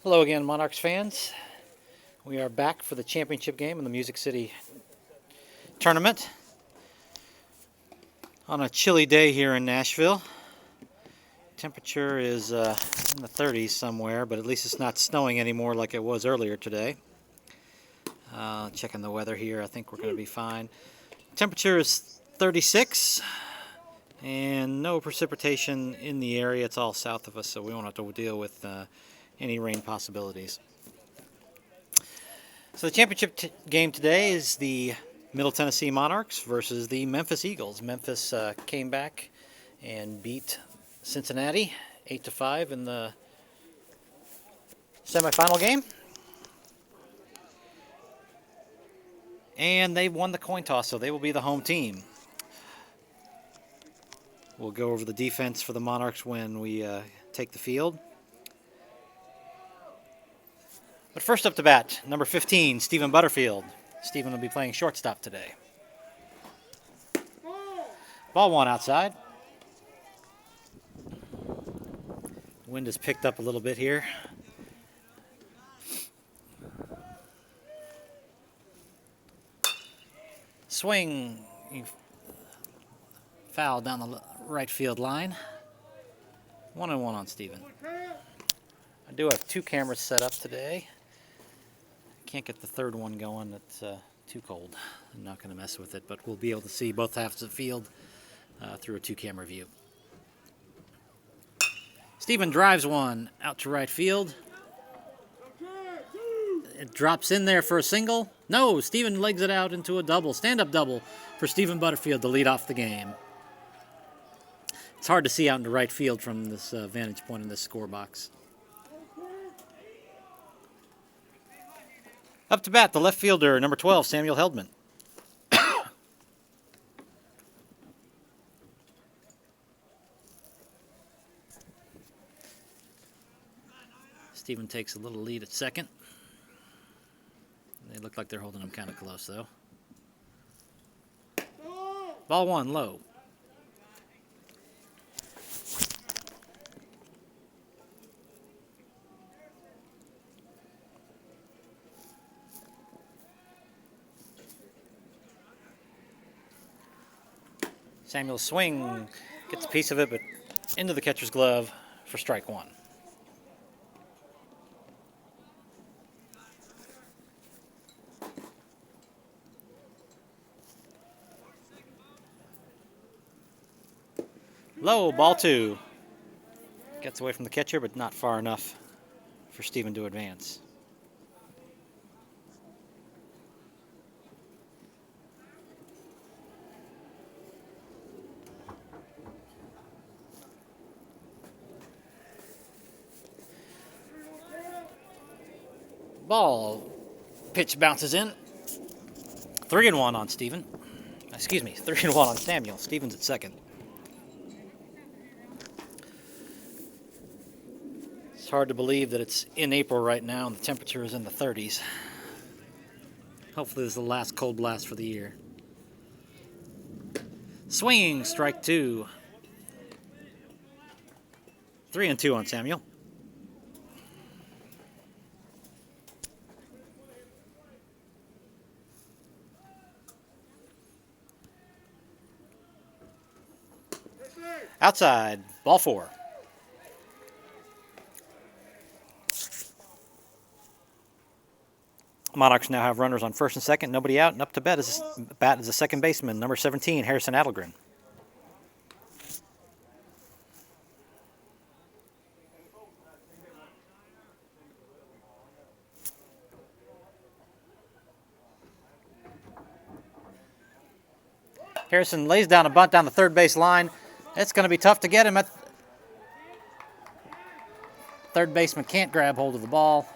Hello again, Monarchs fans. We are back for the championship game in the Music City tournament on a chilly day here in Nashville. Temperature is in the 30s somewhere, but at least it's not snowing anymore like it was earlier today. Checking the weather here, I think we're going to be fine. Temperature is 36 and no precipitation in the area. It's all south of us, so we won't have to deal with any rain possibilities. So the championship game today is the Middle Tennessee Monarchs versus the Memphis Eagles. Memphis came back and beat Cincinnati 8-5 in the semifinal game. And they won the coin toss, so they will be the home team. We'll go over the defense for the Monarchs when we take the field. But first up to bat, number 15, Stephen Butterfield. Stephen will be playing shortstop today. Ball one outside. Wind has picked up a little bit here. Swing. Foul down the right field line. 1-1 on Stephen. I do have two cameras set up today. Can't get the third one going. It's too cold. I'm not going to mess with it, but we'll be able to see both halves of the field through a two-camera view. Stephen drives one out to right field. It drops in there for a single. No, Stephen legs it out into a double, stand-up double for Stephen Butterfield to lead off the game. It's hard to see out into right field from this vantage point in this score box. Up to bat, the left fielder, number 12, Samuel Heldman. Stephen takes a little lead at second. They look like they're holding him kind of close, though. Ball one, low. Samuel's swing gets a piece of it, but into the catcher's glove for strike one. Low, ball two. Gets away from the catcher, but not far enough for Stephen to advance. Ball. Pitch bounces in. 3-1 on Stephen. Excuse me, 3-1 on Samuel. Stephen's at second. It's hard to believe that it's in April right now and the temperature is in the 30s. Hopefully this is the last cold blast for the year. Swinging, strike two. 3-2 on Samuel. Outside, ball four. Monarchs now have runners on first and second, nobody out, and up to bat is the second baseman, number 17, Harrison Adelgren. Harrison lays down a bunt down the third base line. It's going to be tough to get him. Third baseman can't grab hold of the ball.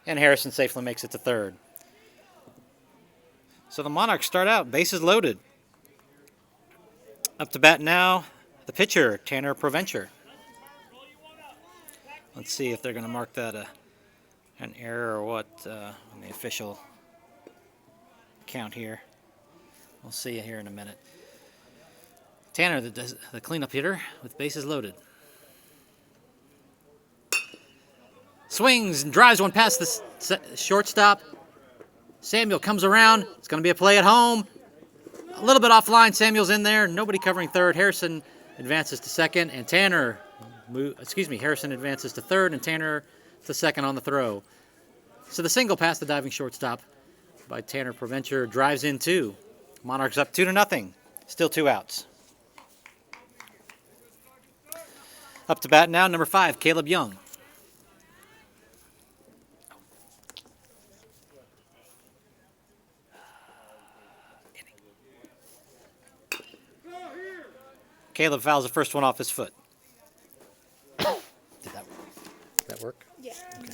And Harrison safely makes it to third. So the Monarchs start out, bases loaded. Up to bat now, the pitcher, Tanner Provencher. Let's see if they're going to mark that an error or what on the official count here. We'll see you here in a minute. Tanner, the cleanup hitter, with bases loaded. Swings and drives one past the shortstop. Samuel comes around. It's going to be a play at home. A little bit offline. Samuel's in there. Nobody covering third. Harrison advances to second, and Harrison advances to third, and Tanner to second on the throw. So the single past the diving shortstop by Tanner Provencher drives in two. Monarchs up 2-0. Still 2 outs. Up to bat now, number 5, Caleb Young. Caleb fouls the first one off his foot. Did that work? Yeah. Okay.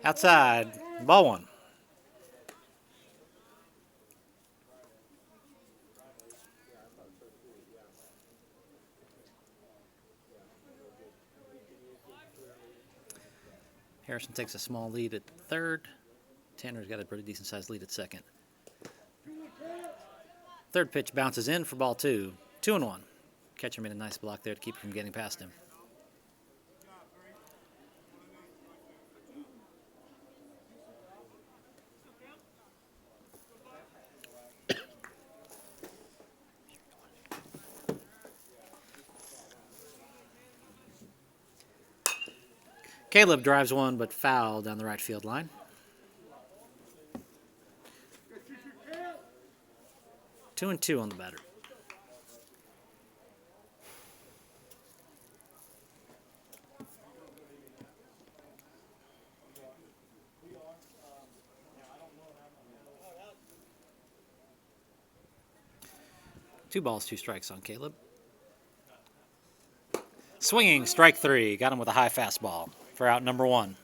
Outside, ball 1. Harrison takes a small lead at third. Tanner's got a pretty decent sized lead at second. Third pitch bounces in for ball 2. 2-1. Catcher made a nice block there to keep from getting past him. Caleb drives one, but foul down the right field line. 2-2 on the batter. Two balls, 2 strikes on Caleb. Swinging, strike 3. Got him with a high fastball for out number 1.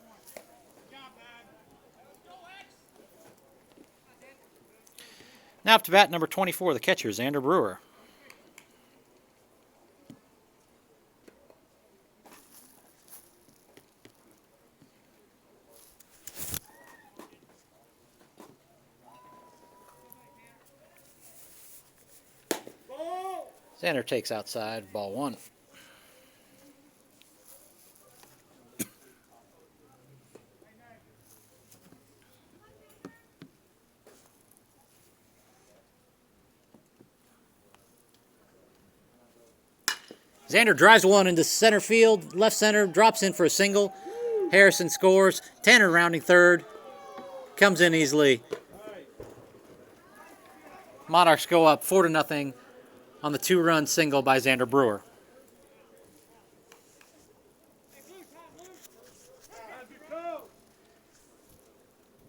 Now up to bat number 24, the catcher, Xander Brewer. Xander takes outside, ball 1. Xander drives one into center field, left center, drops in for a single. Harrison scores. Tanner rounding third. Comes in easily. Monarchs go up 4-0 on the 2-run single by Xander Brewer.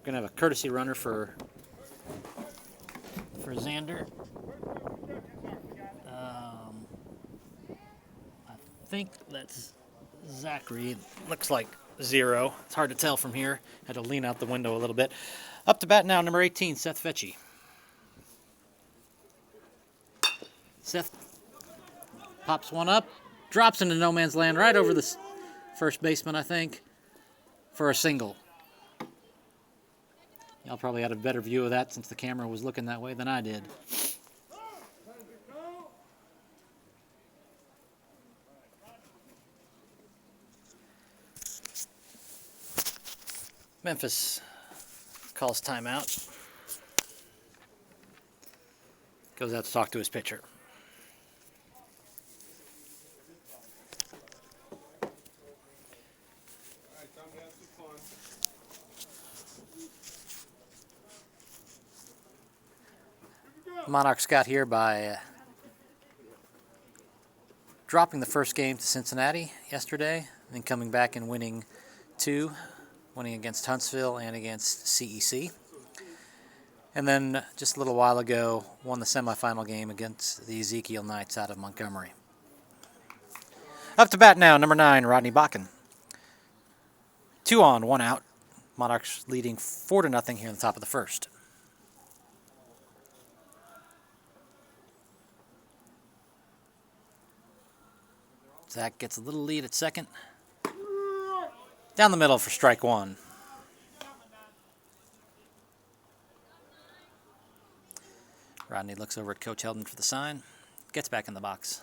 Gonna have a courtesy runner for Xander. I think that's Zachary. Looks like 0. It's hard to tell from here. Had to lean out the window a little bit. Up to bat now, number 18, Seth Fetchy. Seth pops one up, drops into no man's land right over the first baseman, I think, for a single. Y'all probably had a better view of that since the camera was looking that way than I did. Memphis calls timeout. Goes out to talk to his pitcher. Monarchs got here by dropping the first game to Cincinnati yesterday, and then coming back and winning 2, winning against Huntsville and against CEC. And then just a little while ago, won the semifinal game against the Ezekiel Knights out of Montgomery. Up to bat now, number 9, Rodney Bakken. 2 on, 1 out. Monarchs leading 4-0 here in the top of the first. Zach gets a little lead at second. Down the middle for strike one. Rodney looks over at Coach Heldman for the sign. Gets back in the box.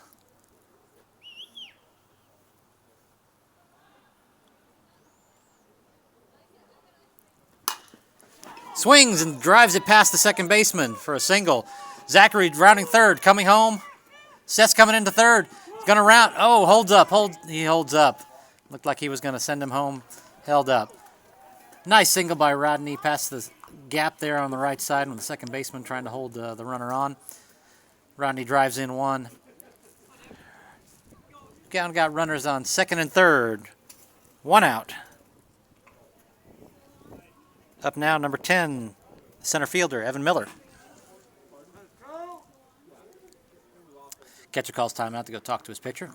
Swings and drives it past the second baseman for a single. Zachary rounding third, coming home. Seth's coming into third. He's going to round. Oh, holds up. He holds up. Looked like he was going to send him home. Held up. Nice single by Rodney past the gap there on the right side when the second baseman trying to hold the runner on. Rodney drives in one. Got runners on second and third. One out. Up now, number 10, center fielder, Evan Miller. Catcher calls timeout to go talk to his pitcher.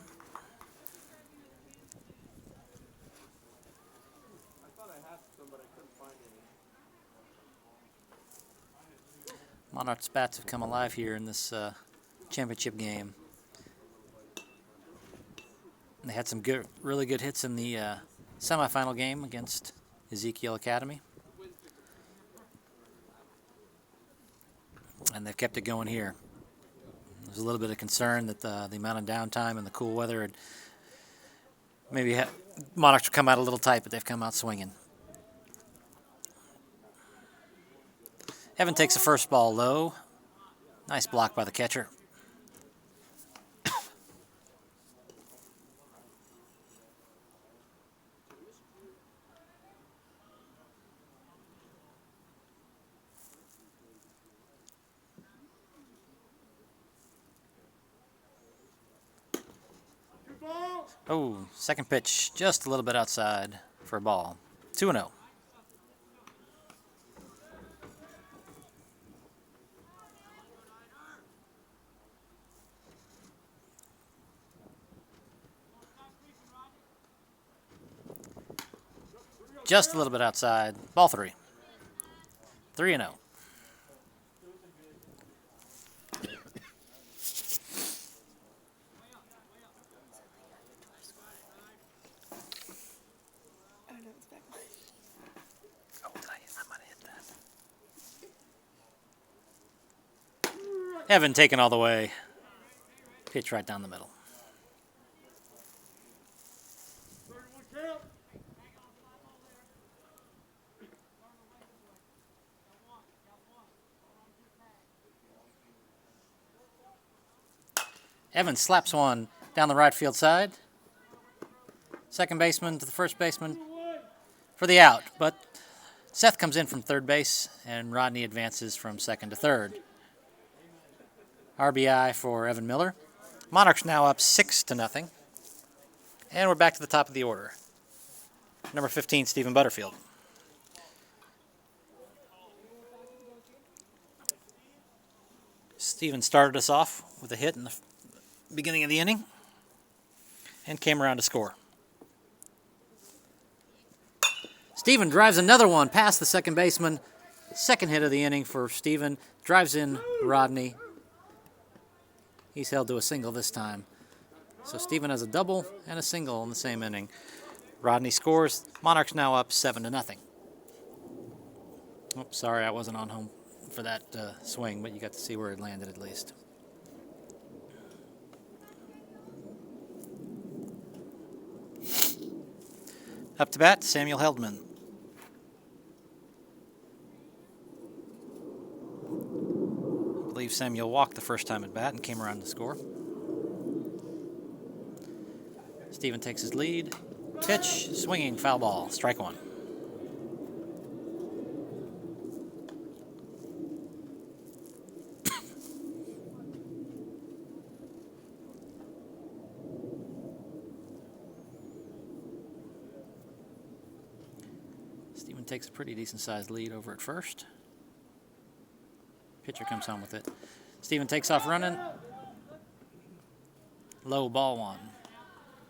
Monarchs bats have come alive here in this championship game. They had some really good hits in the semifinal game against Ezekiel Academy. And they've kept it going here. There's a little bit of concern that the amount of downtime and the cool weather had maybe Monarchs would come out a little tight, but they've come out swinging. Evan takes the first ball low. Nice block by the catcher. Oh, second pitch, just a little bit outside for a ball. 2-0. Just a little bit outside. Ball 3. 3-0. Evan taken all the way. Pitch right down the middle. Evan slaps one down the right field side. Second baseman to the first baseman for the out. But Seth comes in from third base, and Rodney advances from second to third. RBI for Evan Miller. Monarchs now up 6-0. And we're back to the top of the order. Number 15, Stephen Butterfield. Stephen started us off with a hit in the beginning of the inning and came around to score. Stephen drives another one past the second baseman. Second hit of the inning for Stephen. Drives in Rodney. He's held to a single this time. So Stephen has a double and a single in the same inning. Rodney scores. Monarchs now up 7-0. Oops, sorry, I wasn't on home for that swing, but you got to see where it landed at least. Up to bat, Samuel Heldman. I believe Samuel walked the first time at bat and came around to score. Stephen takes his lead. Pitch, swinging, foul ball, strike one. Stephen takes a pretty decent-sized lead over at first. Pitcher comes home with it. Stephen takes off running. Low ball one.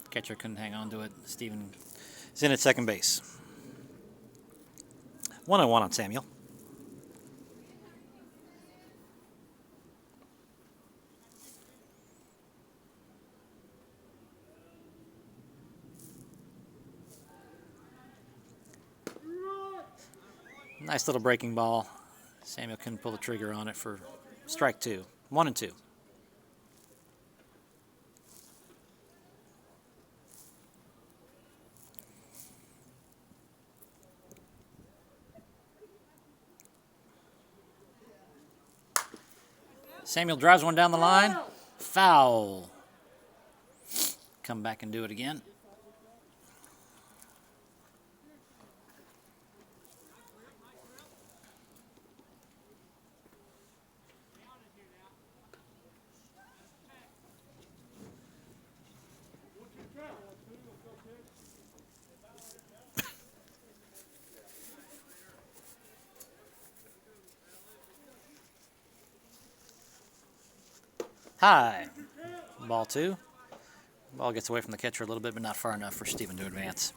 Catcher couldn't hang on to it. Stephen is in at second base. 1-1 on Samuel. Nice little breaking ball. Samuel couldn't pull the trigger on it for strike 2. 1-2. Samuel drives one down the line. Foul. Come back and do it again. High. Ball 2. Ball gets away from the catcher a little bit, but not far enough for Stephen to advance.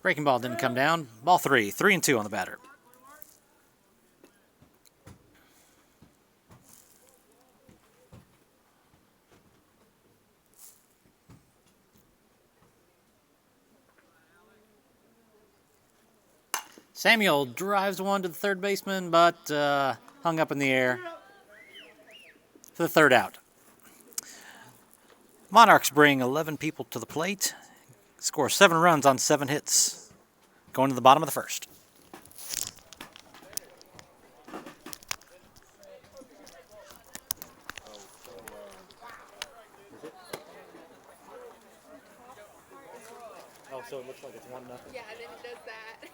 Breaking ball didn't come down. Ball 3. 3-2 on the batter. Samuel drives one to the third baseman, but hung up in the air for the third out. Monarchs bring 11 people to the plate, score 7 runs on 7 hits, going to the bottom of the first. Oh, so it looks like it's 1-0. Yeah, and then it does that.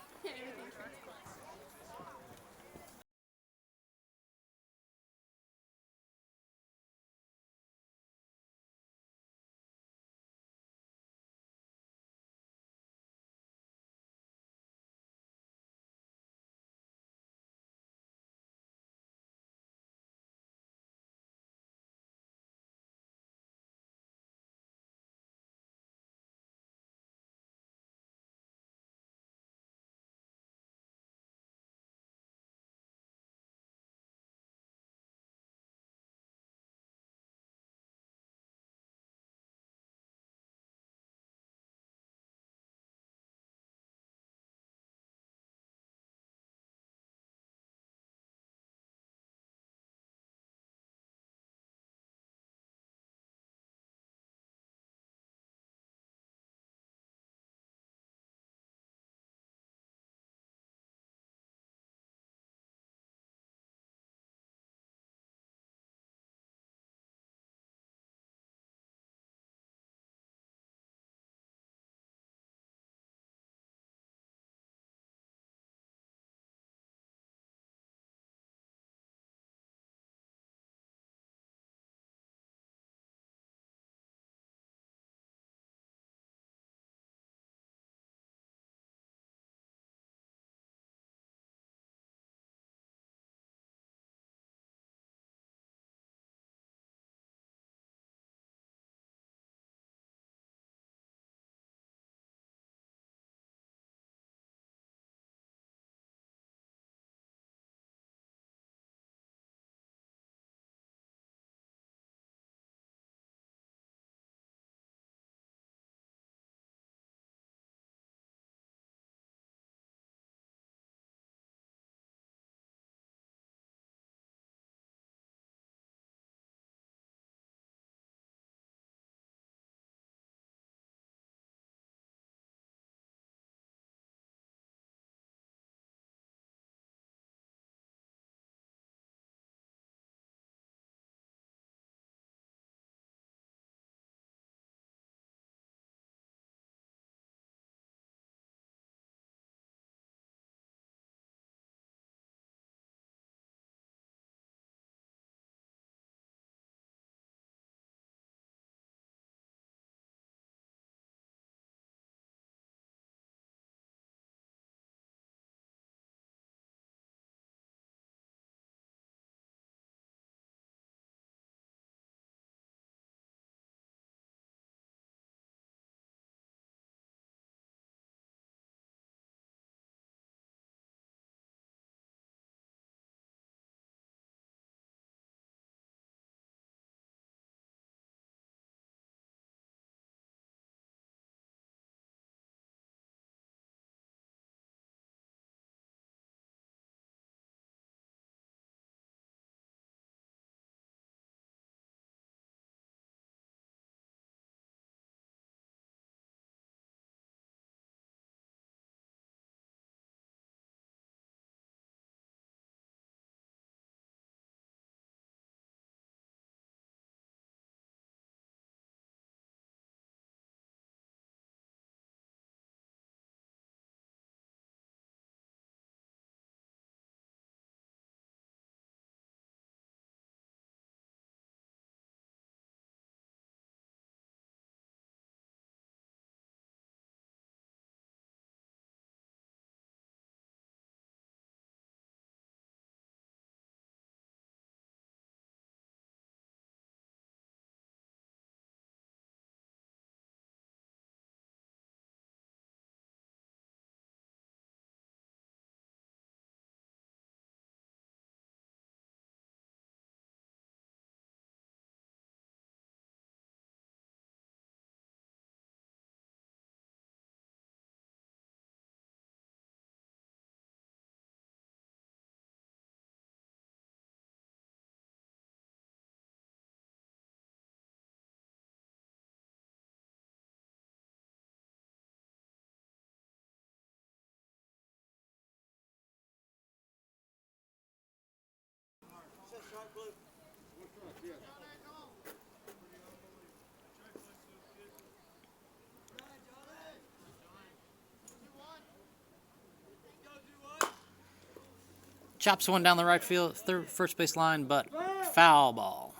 Chops one down the right field, first base line, but foul ball.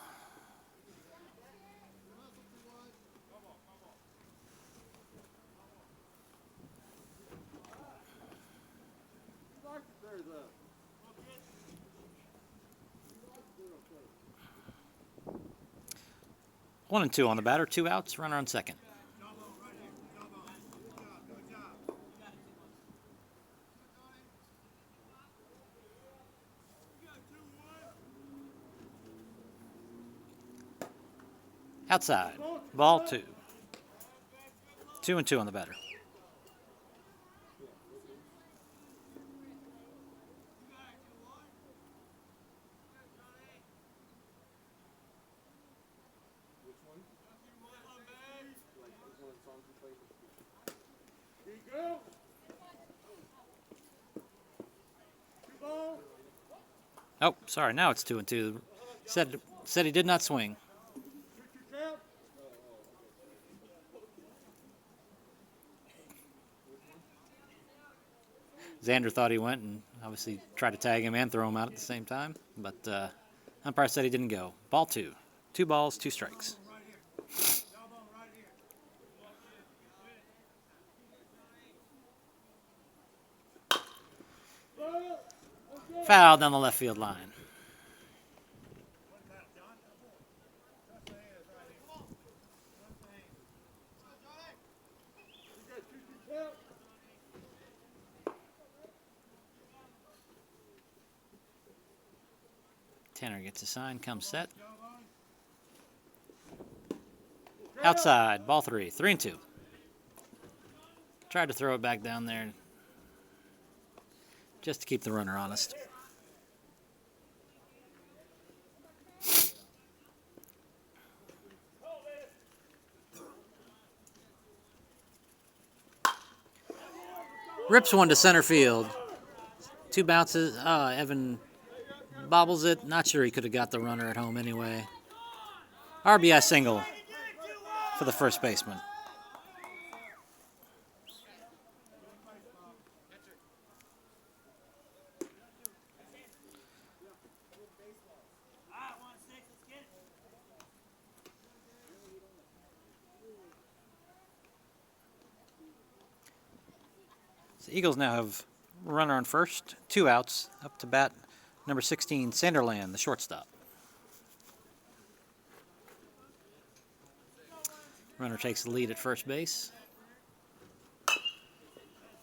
One and two on the batter, 2 outs, runner on second. Outside, ball 2. 2 and 2 on the batter. Oh, sorry, now it's 2 and 2. Said he did not swing. Xander thought he went and obviously tried to tag him and throw him out at the same time, but umpire said he didn't go. Ball 2. 2 balls, 2 strikes. Foul down the left field line. Tanner gets a sign, comes set. Outside, ball 3. 3 and 2. Tried to throw it back down there just to keep the runner honest. Rips one to center field. 2 bounces. Evan bobbles it. Not sure he could have got the runner at home anyway. RBI single for the first baseman. The Eagles now have a runner on first, 2 outs, up to bat number 16, Sanderland, the shortstop. Runner takes the lead at first base.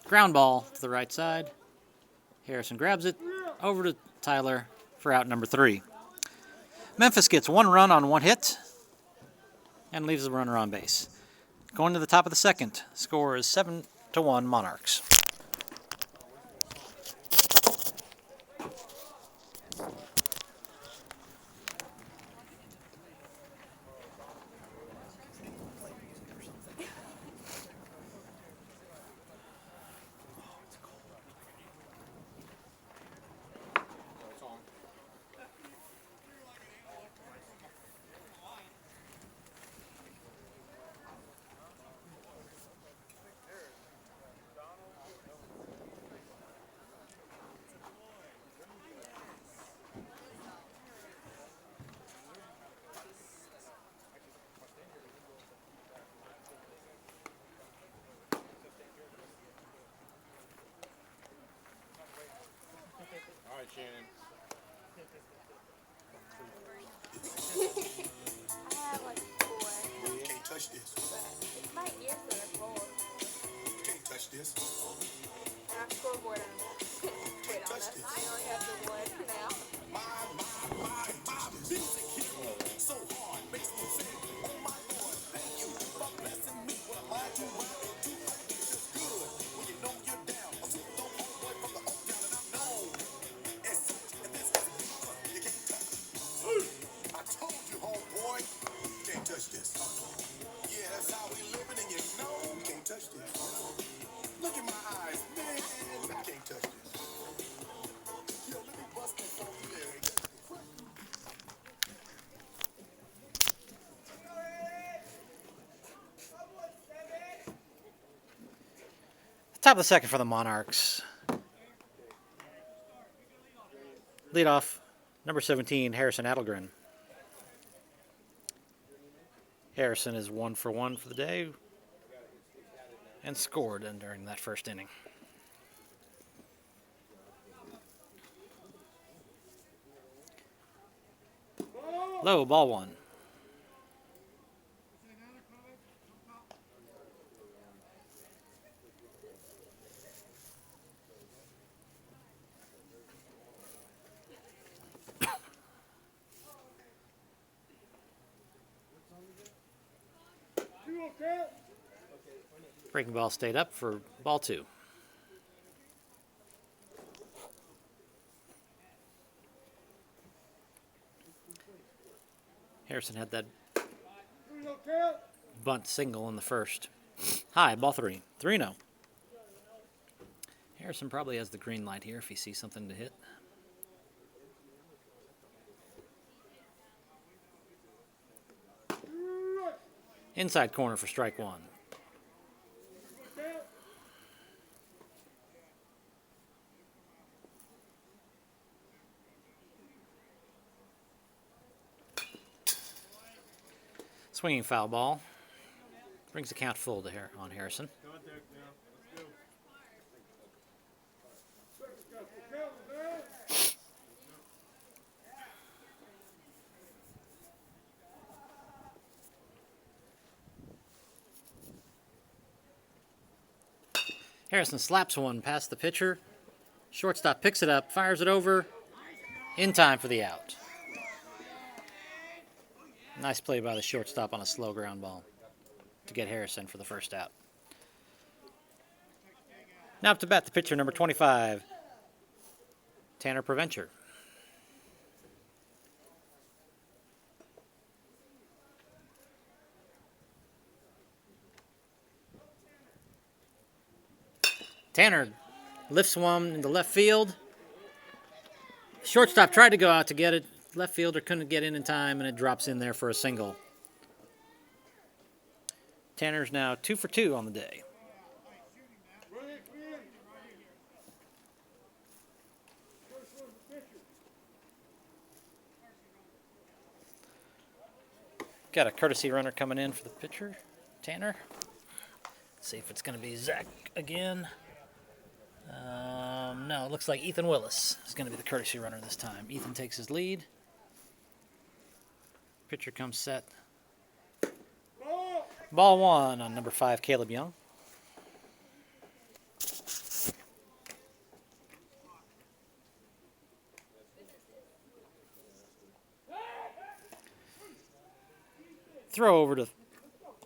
Ground ball to the right side. Harrison grabs it, over to Tyler for out number 3. Memphis gets 1 run on 1 hit and leaves the runner on base. Going to the top of the second, score is 7-1 Monarchs. Shannon. I have like 4. You can't touch this. But my ears are cold. You can't touch this. And our scoreboard on quit on us. I only have the wood for now. My music hit so hard, makes me say, oh my Lord, thank you for blessing me with a mind to rhyme and do like this is good. When you know you're down, a super dope homeboy from the Oak Town and I'm known. And such, and this is you can't touch it. I told you, homeboy, you can't touch this. Yeah, that's how we living, and you know you can't touch this. Look in my eyes, man, I can't touch this. Yo, let me bust that funky lyric. Top of the second for the Monarchs. Lead off, number 17, Harrison Adelgren. Harrison is 1 for 1 for the day and scored during that first inning. Low, ball 1. Breaking ball stayed up for ball 2. Harrison had that bunt single in the first. High, ball 3. 3-0. Harrison probably has the green light here if he sees something to hit. Inside corner for strike 1. Swinging foul ball. Brings the count full to on Harrison. Harrison slaps one past the pitcher. Shortstop picks it up, fires it over, in time for the out. Nice play by the shortstop on a slow ground ball to get Harrison for the first out. Now up to bat the pitcher, number 25, Tanner Preventure. Tanner lifts one into left field. Shortstop tried to go out to get it. Left fielder couldn't get in time, and it drops in there for a single. Tanner's now 2 for 2 on the day. Got a courtesy runner coming in for the pitcher, Tanner. Let's see if it's going to be Zach again. No, it looks like Ethan Willis is going to be the courtesy runner this time. Ethan takes his lead. Pitcher comes set. Ball 1 on number 5, Caleb Young. Throw over to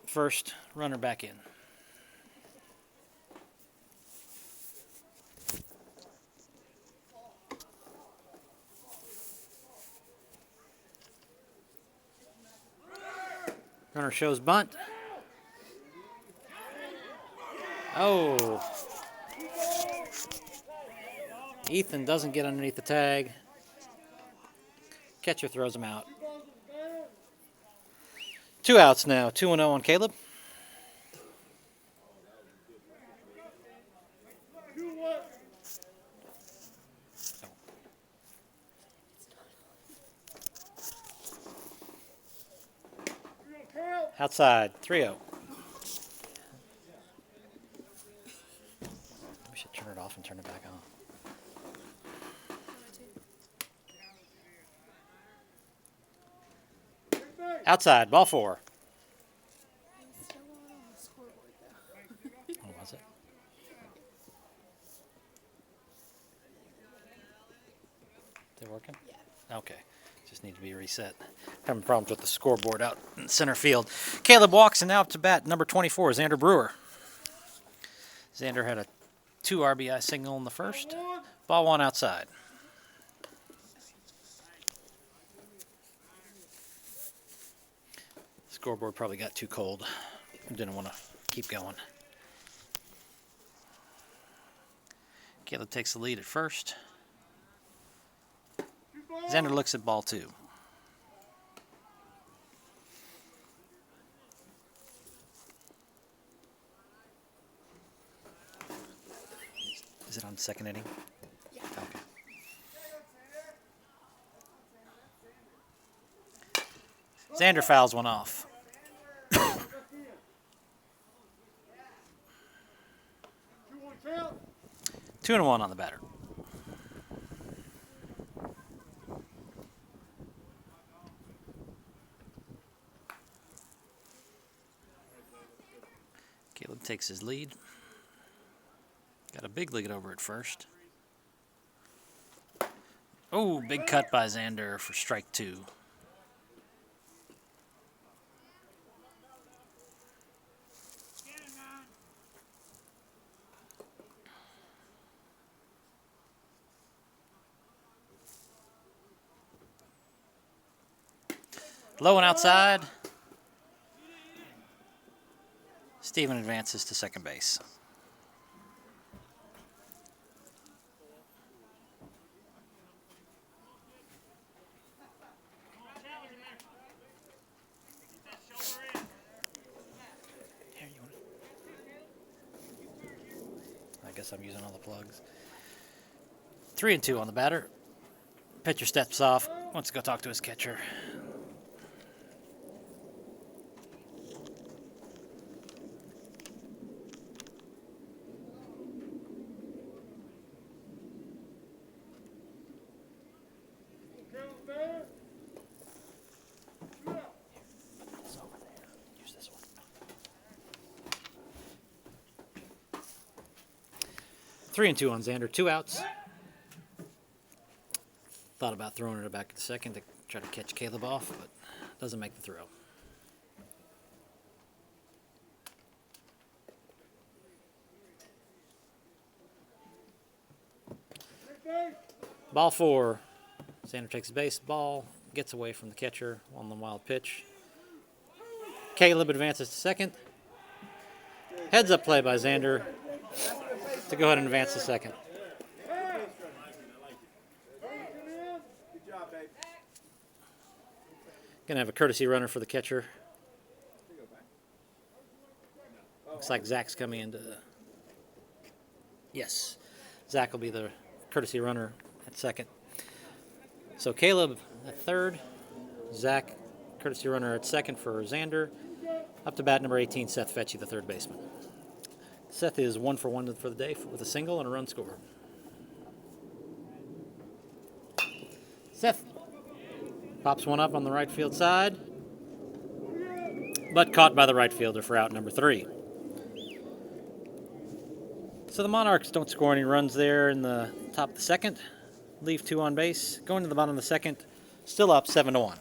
first, runner back in. Runner shows bunt. Oh. Ethan doesn't get underneath the tag. Catcher throws him out. 2 outs now. 2-0 on Caleb. Outside, 3-0. We should turn it off and turn it back on. Outside, ball 4. Oh, was it? They working? Yeah. Okay. Just need to be reset. Having problems with the scoreboard out in center field. Caleb walks, and now up to bat, number 24, Xander Brewer. Xander had a 2 RBI signal in the first. Ball 1 outside. Scoreboard probably got too cold. Didn't want to keep going. Caleb takes the lead at first. Xander looks at ball 2. Is it on second inning? Yeah. Okay. Xander fouls one off. 2-1 on the batter. Caleb takes his lead. Got a big lead over at first. Oh, big cut by Xander for strike 2. Low and outside. Steven advances to second base. I guess I'm using all the plugs. 3-2 on the batter. Pitcher steps off. Wants to go talk to his catcher. Use this one. 3-2 on Xander. 2 outs. Thought about throwing it back at the second to try to catch Caleb off, but doesn't make the throw. Ball 4. Xander takes base. Ball gets away from the catcher on the wild pitch. Caleb advances to second. Heads up play by Xander to go ahead and advance to second. Gonna have a courtesy runner for the catcher. Looks like Zach's coming into. Yes, Zach will be the courtesy runner at second. So Caleb at third, Zach courtesy runner at second for Xander. Up to bat number 18, Seth Fetchy, the third baseman. Seth is 1 for 1 for the day with a single and a run scored. Seth pops one up on the right field side, but caught by the right fielder for out number 3. So the Monarchs don't score any runs there in the top of the second. Leave 2 on base. Going to the bottom of the second, still up 7-1.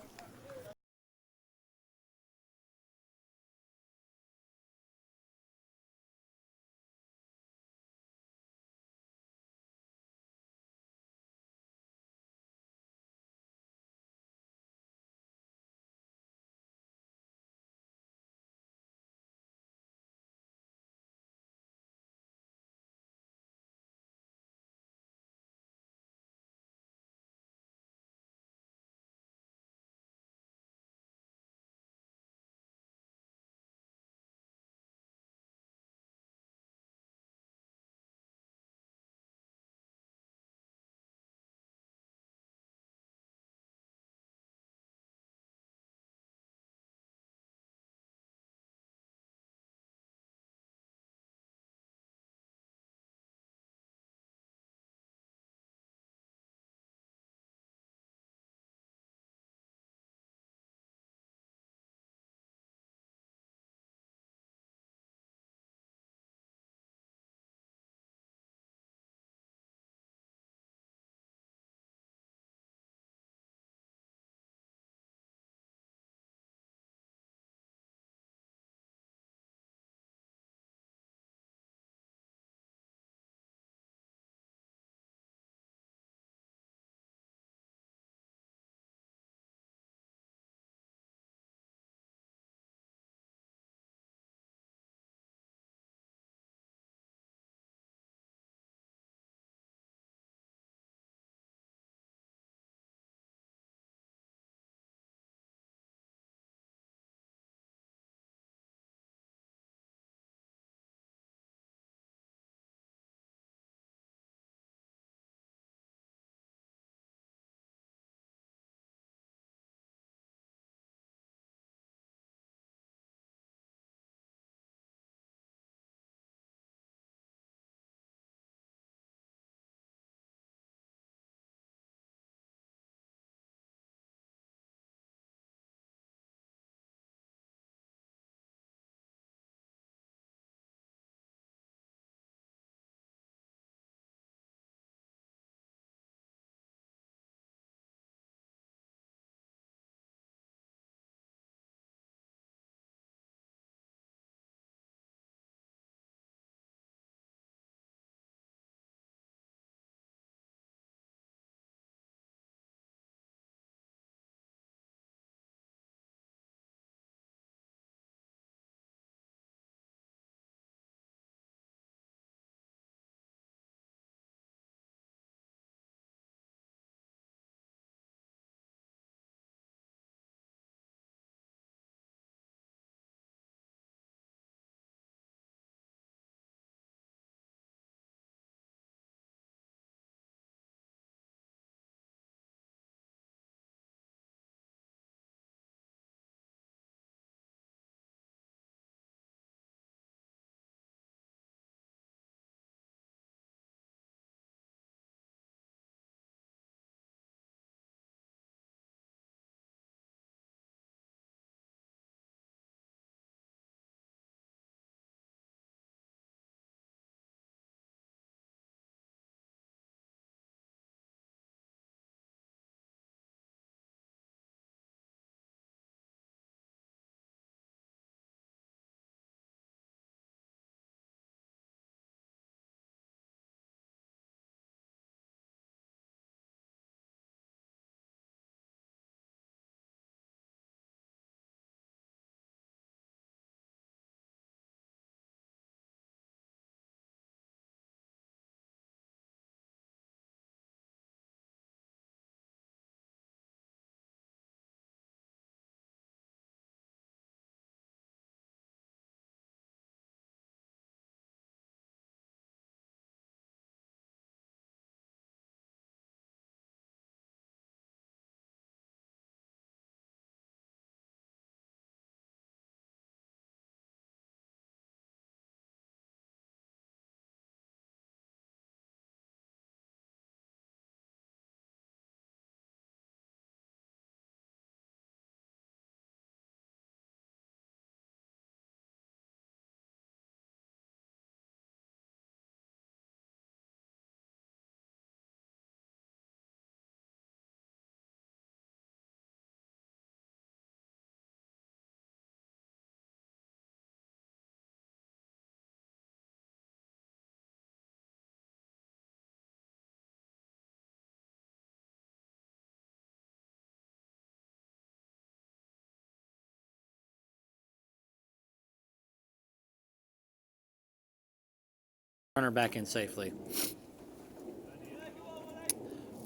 Runner back in safely.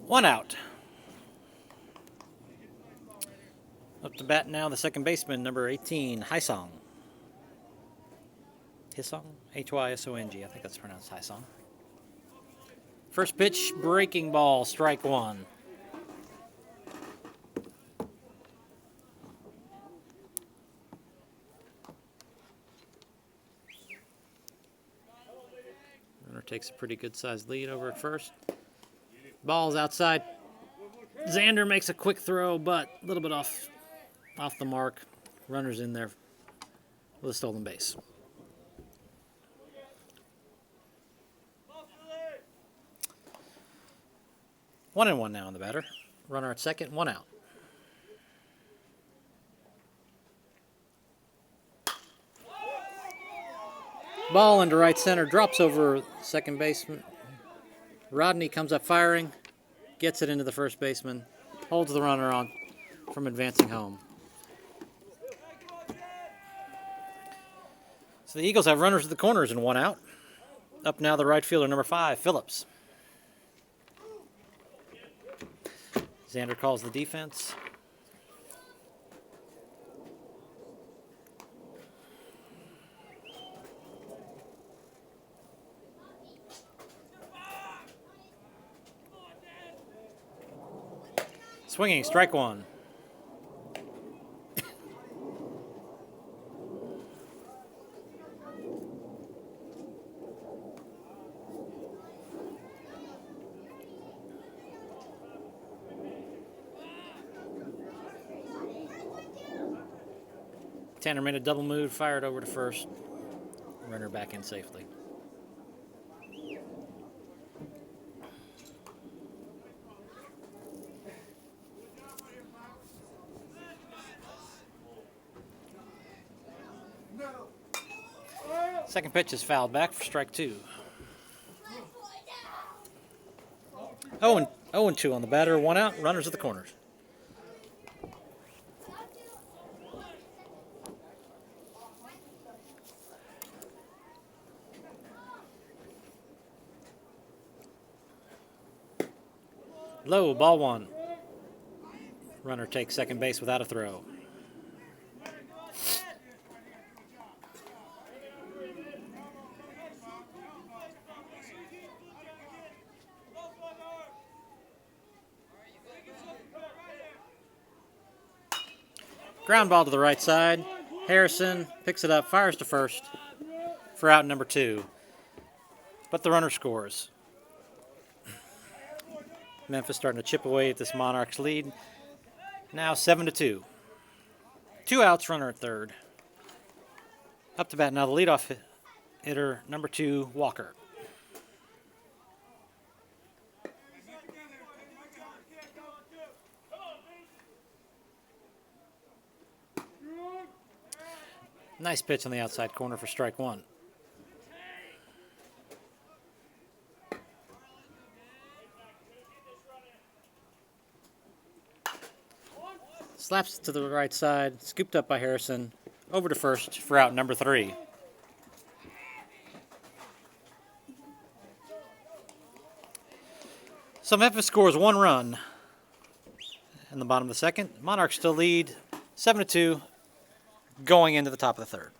1 out. Up to bat now, the second baseman, number 18, Hysong. Hysong? Hysong. I think that's pronounced Hysong. First pitch, breaking ball, strike one. Runner takes a pretty good sized lead over at first. Ball's outside. Xander makes a quick throw, but a little bit off the mark. Runner's in there with a stolen base. One and one now on the batter. Runner at second, 1 out. Ball into right center, drops over second baseman. Rodney comes up firing, gets it into the first baseman, holds the runner on from advancing home. So the Eagles have runners at the corners and 1 out. Up now the right fielder, number 5, Phillips. Xander calls the defense. Swinging, strike one. Tanner made a double move, fired over to first. Runner back in safely. Second pitch is fouled back for strike 2. 0-2 on the batter, 1 out, runners at the corners. Low, ball 1. Runner takes second base without a throw. Ground ball to the right side. Harrison picks it up, fires to first for out number 2. But the runner scores. Memphis starting to chip away at this Monarchs lead. Now 7-2. 2 outs, runner at third. Up to bat now the leadoff hitter, number 2, Walker. Nice pitch on the outside corner for strike 1. Slaps it to the right side, scooped up by Harrison, over to first for out number 3. So Memphis scores 1 run in the bottom of the second. Monarchs still lead 7-2 going into the top of the third.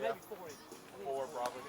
Maybe 4. 4 probably.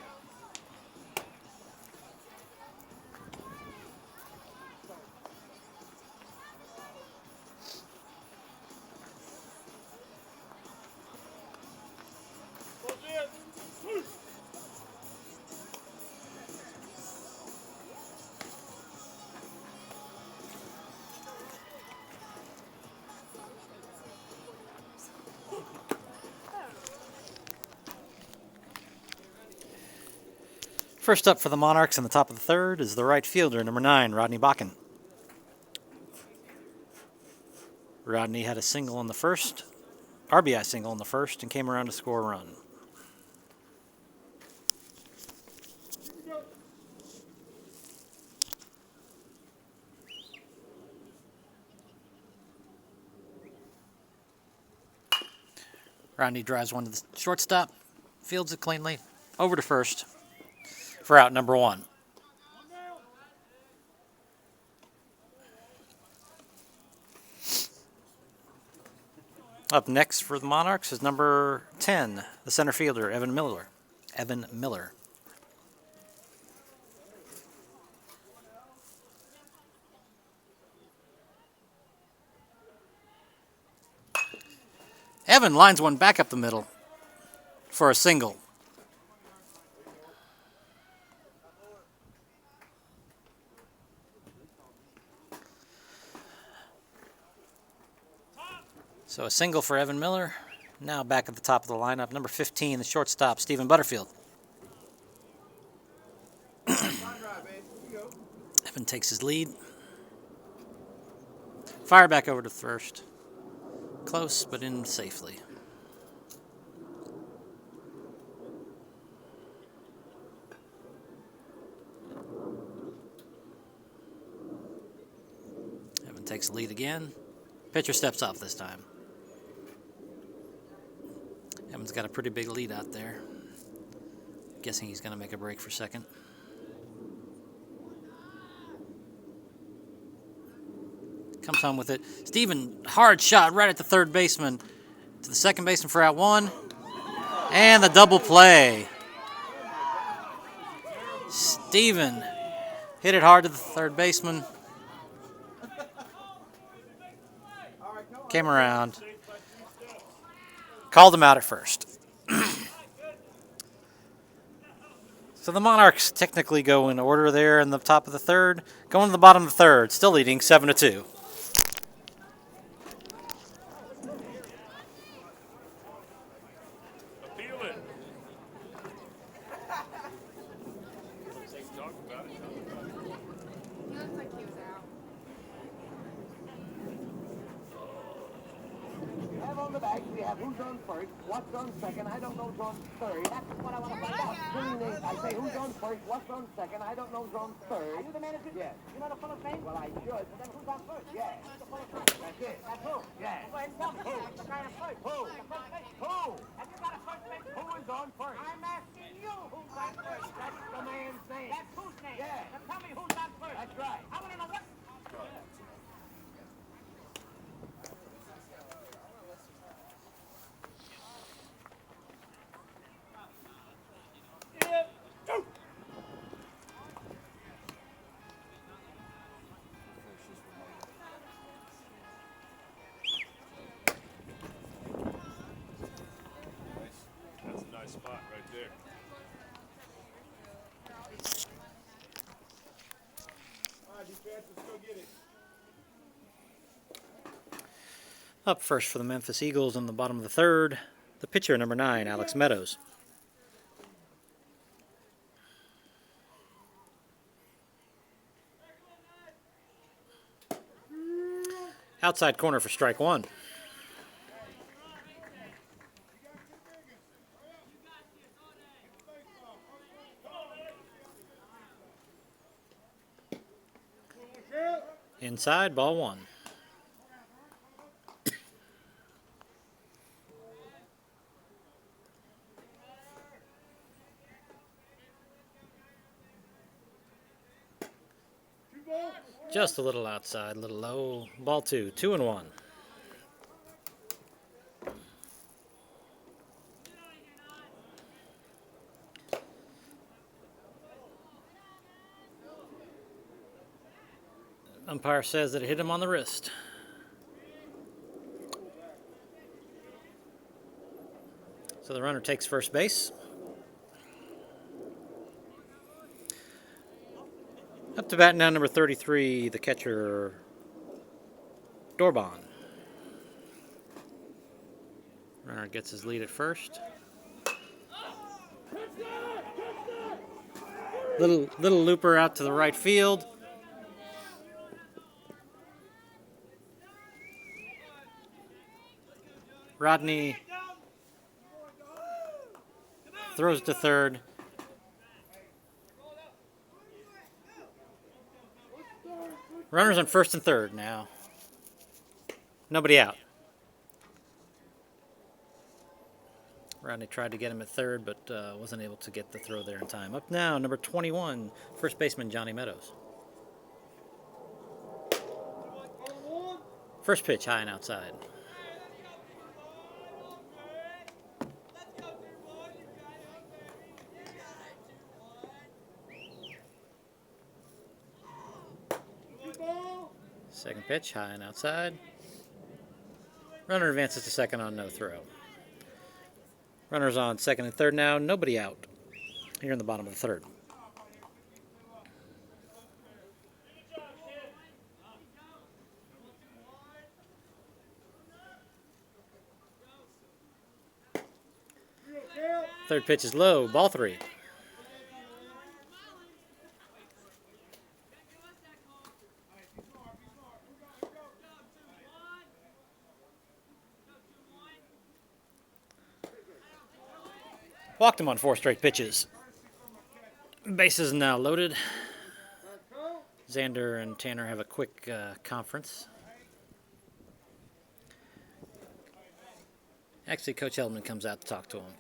First up for the Monarchs in the top of the third is the right fielder, number 9, Rodney Bakken. Rodney had a single in the first, RBI single in the first, and came around to score a run. Rodney drives one to the shortstop, fields it cleanly, over to first for out number 1. Up next for the Monarchs is number 10, the center fielder, Evan Miller. Evan lines one back up the middle for a single. So a single for Evan Miller. Now back at the top of the lineup, number 15, the shortstop, Stephen Butterfield. Evan takes his lead. Fire back over to first. Close, but in safely. Evan takes the lead again. Pitcher steps up this time. Evan's got a pretty big lead out there. Guessing he's going to make a break for second. Comes home with it. Steven, hard shot right at the third baseman. To the second baseman for out 1. And the double play. Steven hit it hard to the third baseman. Came around. Called him out at first. So the Monarchs technically go in order there in the top of the third. Going to the bottom of the third, still leading 7-2. He looks like he was out. We have on the back, we have who's on first, what's on second, I don't know who's on third. That's what I want to find out. I say who's on first, what's on second, I don't know who's on third. Are you the manager? Yes. You know the full of fame? Well, I should. But then who's on first? Yes. The full of fame. That's it. That's who? Yes. Go ahead and tell me. Who? The guy on first. Who? The first base. Who? Have you got a first base? Who is on first? I'm asking you who's on first. That's the man's name. That's whose name? Yes. Now tell me who's on first. That's right. I want to know what. That's a nice spot right there. All right, defense, let's go get it. Up first for the Memphis Eagles in the bottom of the third, the pitcher, number 9, Alex Meadows. Outside corner for strike 1. Inside, ball 1. Just a little outside, a little low. Ball 2, 2-1. Umpire says that it hit him on the wrist. So the runner takes first base. Up to bat now, number 33, the catcher, Dorban. Runner gets his lead at first. Little looper out to the right field. Rodney throws to third. Runners on first and third now. Nobody out. Rodney tried to get him at third, but wasn't able to get the throw there in time. Up now, number 21, first baseman Johnny Meadows. First pitch, high and outside. Second pitch, high and outside. Runner advances to second on no throw. Runners on second and third now, nobody out here in the bottom of the third. Third pitch is low, ball three. Walked him on 4 straight pitches. Bases now loaded. Xander and Tanner have a quick conference. Actually, Coach Heldman comes out to talk to him.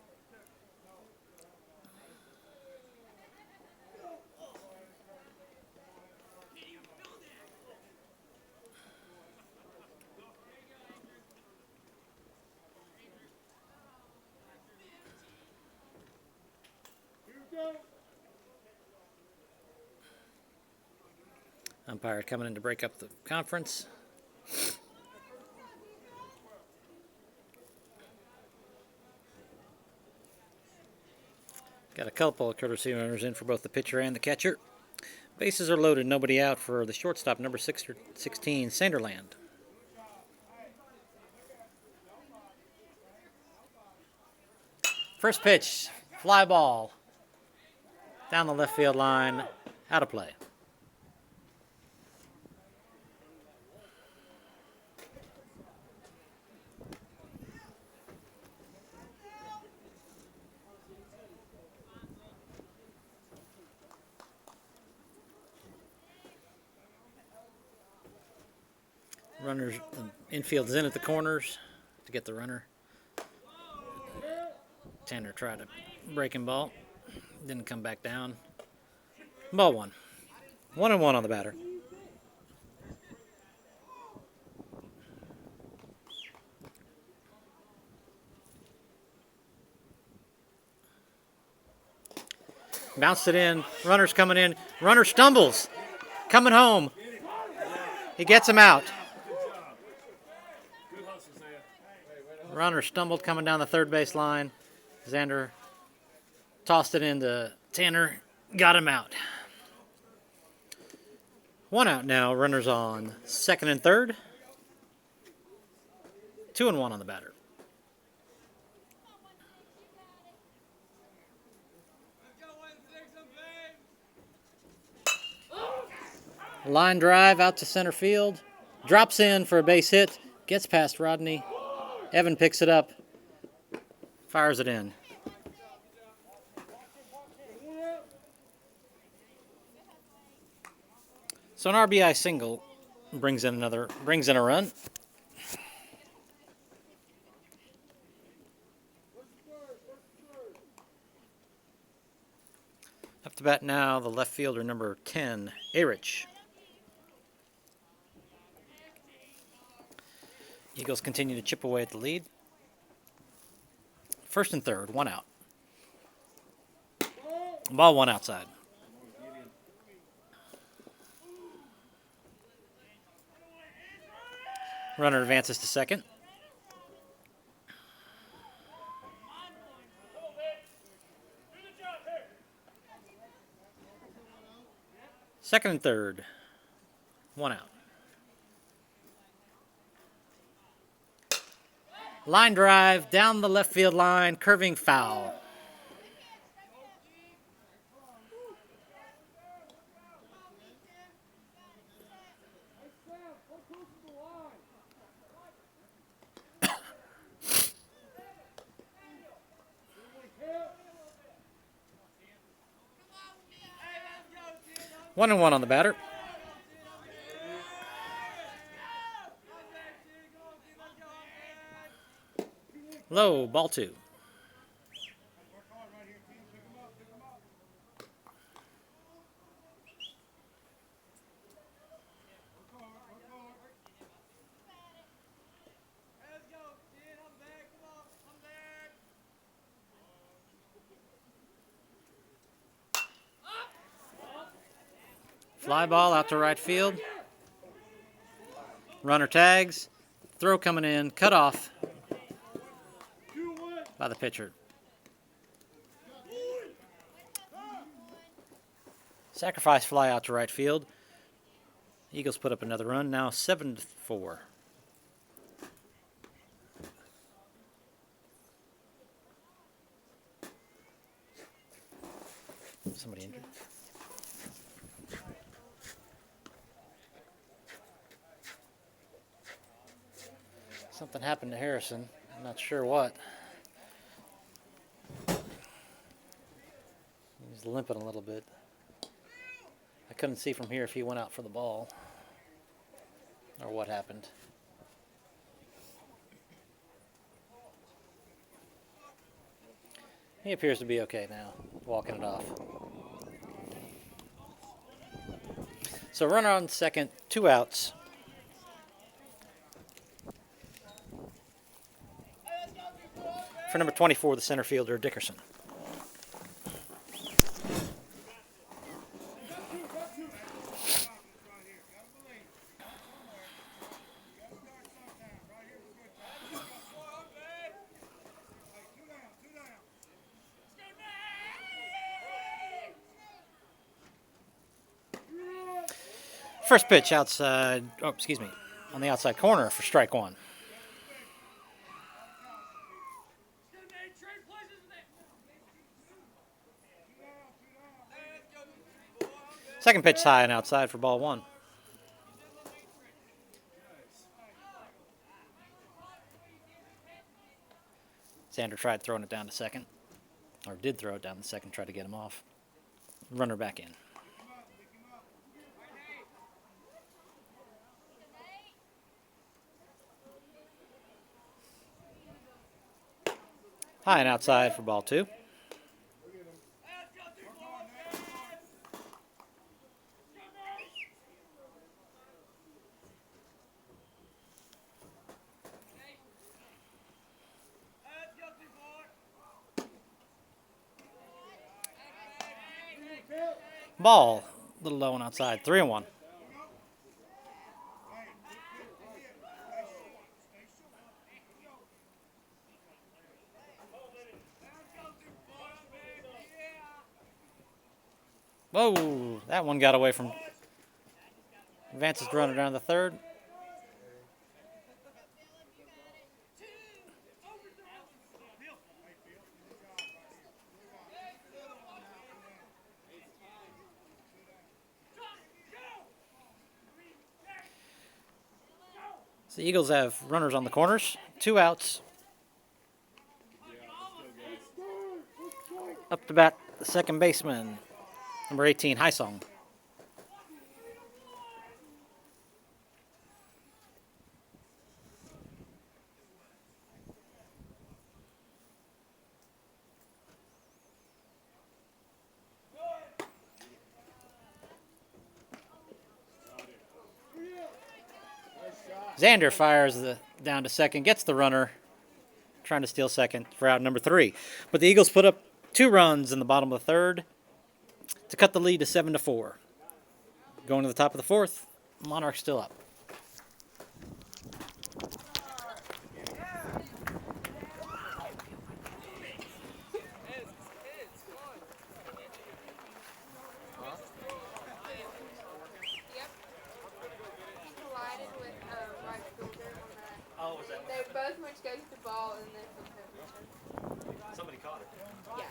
Umpire coming in to break up the conference. Got a couple of courtesy runners in for both the pitcher and the catcher. Bases are loaded, nobody out for the shortstop, number 16, Sanderland. First pitch, fly ball. Down the left field line, out of play. Runners, the infield is in at the corners to get the runner. Tanner tried to break him ball. Didn't come back down. Ball one. 1-1 on the batter. Bounced it in. Runner's coming in. Runner stumbles. Coming home. He gets him out. Runner stumbled coming down the third base line. Xander tossed it into Tanner. Got him out. 1 out now. Runners on second and third. 2-1 on the batter. Line drive out to center field. Drops in for a base hit. Gets past Rodney. Evan picks it up. Fires it in. So an RBI single brings in a run. Up to bat now, the left fielder, number 10, Erich. Eagles continue to chip away at the lead. First and third, 1 out. Ball 1 outside. Runner advances to second. Second and third, 1 out. Line drive down the left field line, curving foul. 1-1 on the batter. Low, ball 2. Fly ball out to right field. Runner tags. Throw coming in. Cut off by the pitcher. Sacrifice fly out to right field. Eagles put up another run. Now 7-4. Somebody injured. Something happened to Harrison. I'm not sure what. He's limping a little bit. I couldn't see from here if he went out for the ball or what happened. He appears to be okay now, walking it off. So runner on second, 2 outs. For number 24, the center fielder, Dickerson. First pitch outside, on the outside corner for strike 1. Second pitch high and outside for ball 1. Xander tried throwing it down to second, or did throw it down to second, try to get him off. Runner back in. High and outside for ball 2. Ball, a little low and outside, 3-1. Whoa, that one got away from Vance's runner down to the third. So the Eagles have runners on the corners, 2 outs. Up to bat, the second baseman, number 18, Hysong. Xander fires down to second, gets the runner, trying to steal second for out number 3. But the Eagles put up 2 runs in the bottom of the third to cut the lead to 7-4. Going to the top of the fourth, Monarchs still up. They both went to go get the ball and then something. Somebody caught it. Yeah.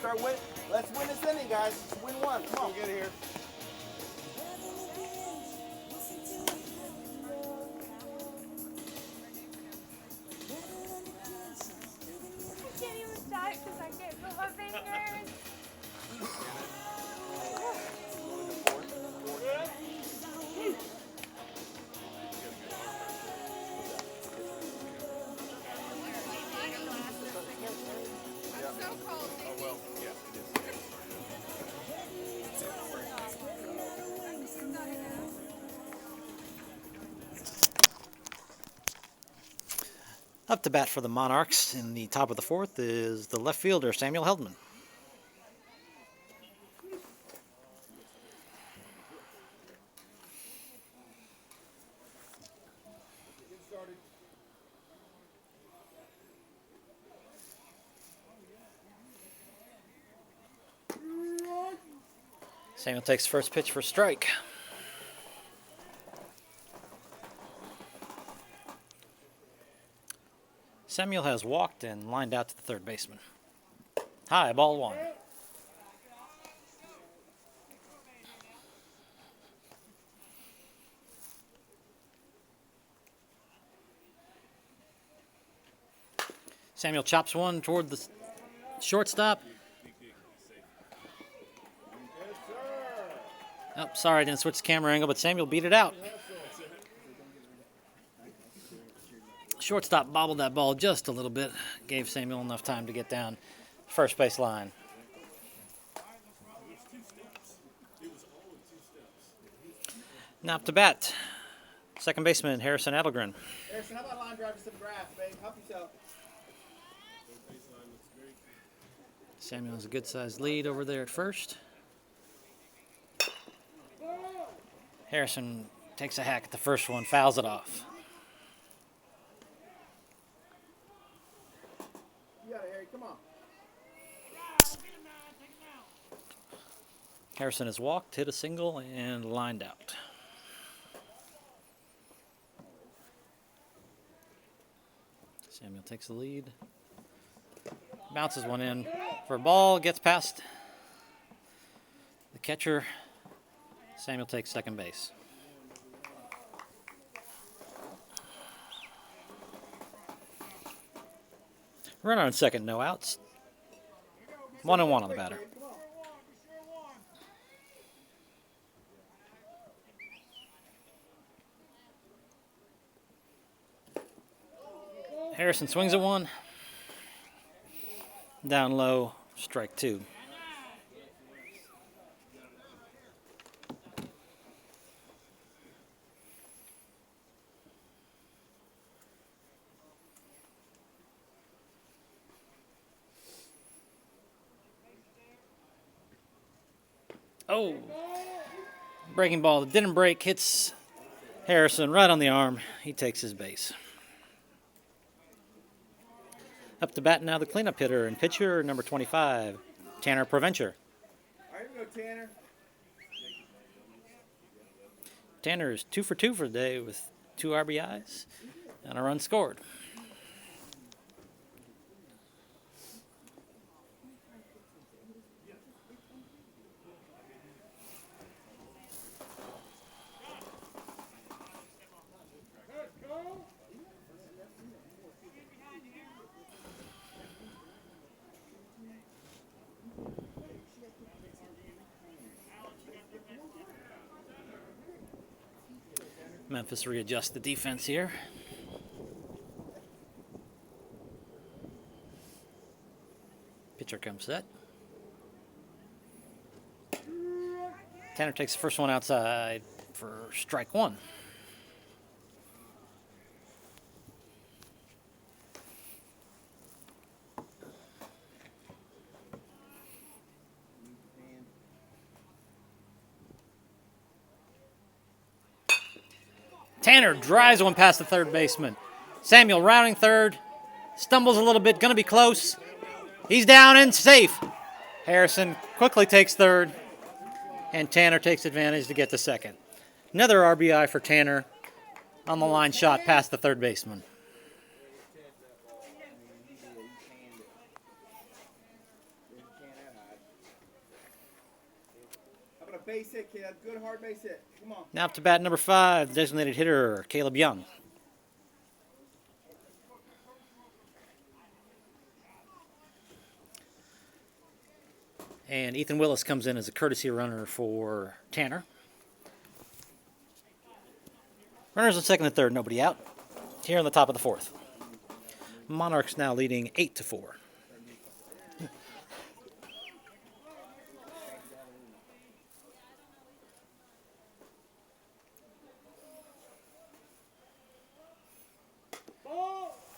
start winning. Let's win this inning, guys. Let's win one. Come on. Get here. I can't even start because I can't put my fingers. Up to bat for the Monarchs in the top of the fourth is the left fielder, Samuel Heldman. Samuel takes first pitch for strike. Samuel has walked and lined out to the third baseman. High, ball one. Samuel chops one toward the shortstop. Oh, sorry, I didn't switch the camera angle, but Samuel beat it out. Shortstop bobbled that ball just a little bit, gave Samuel enough time to get down first base line. Now up to bat, second baseman Harrison Adelgren. Harrison, how about line drives to the grass, babe? Help yourself. Samuel has a good-sized lead over there at first. Harrison takes a hack at the first one, fouls it off. You got it, Harry. Come on. Harrison has walked, hit a single, and lined out. Samuel takes the lead. Bounces one in for a ball, gets past the catcher. Samuel takes second base. Runner on second, no outs. 1-1 on the batter. Harrison swings at one. Down low, strike two. Oh, breaking ball that didn't break, hits Harrison right on the arm. He takes his base. Up to bat now the cleanup hitter and pitcher, number 25, Tanner Provencher. All right, here we go, Tanner. Tanner is 2 for 2 for the day with 2 RBIs and a run scored. Memphis readjusts the defense here. Pitcher comes set. Tanner takes the first one outside for strike one. Tanner drives one past the third baseman. Samuel rounding third, stumbles a little bit, gonna be close. He's down and safe. Harrison quickly takes third, and Tanner takes advantage to get to second. Another RBI for Tanner on the line shot past the third baseman. hit, kid. Good hard base hit. Come on. Now up to bat number 5, designated hitter Caleb Young. And Ethan Willis comes in as a courtesy runner for Tanner. Runners on second and third, nobody out. Here on the top of the 4th. Monarchs now leading 8-4.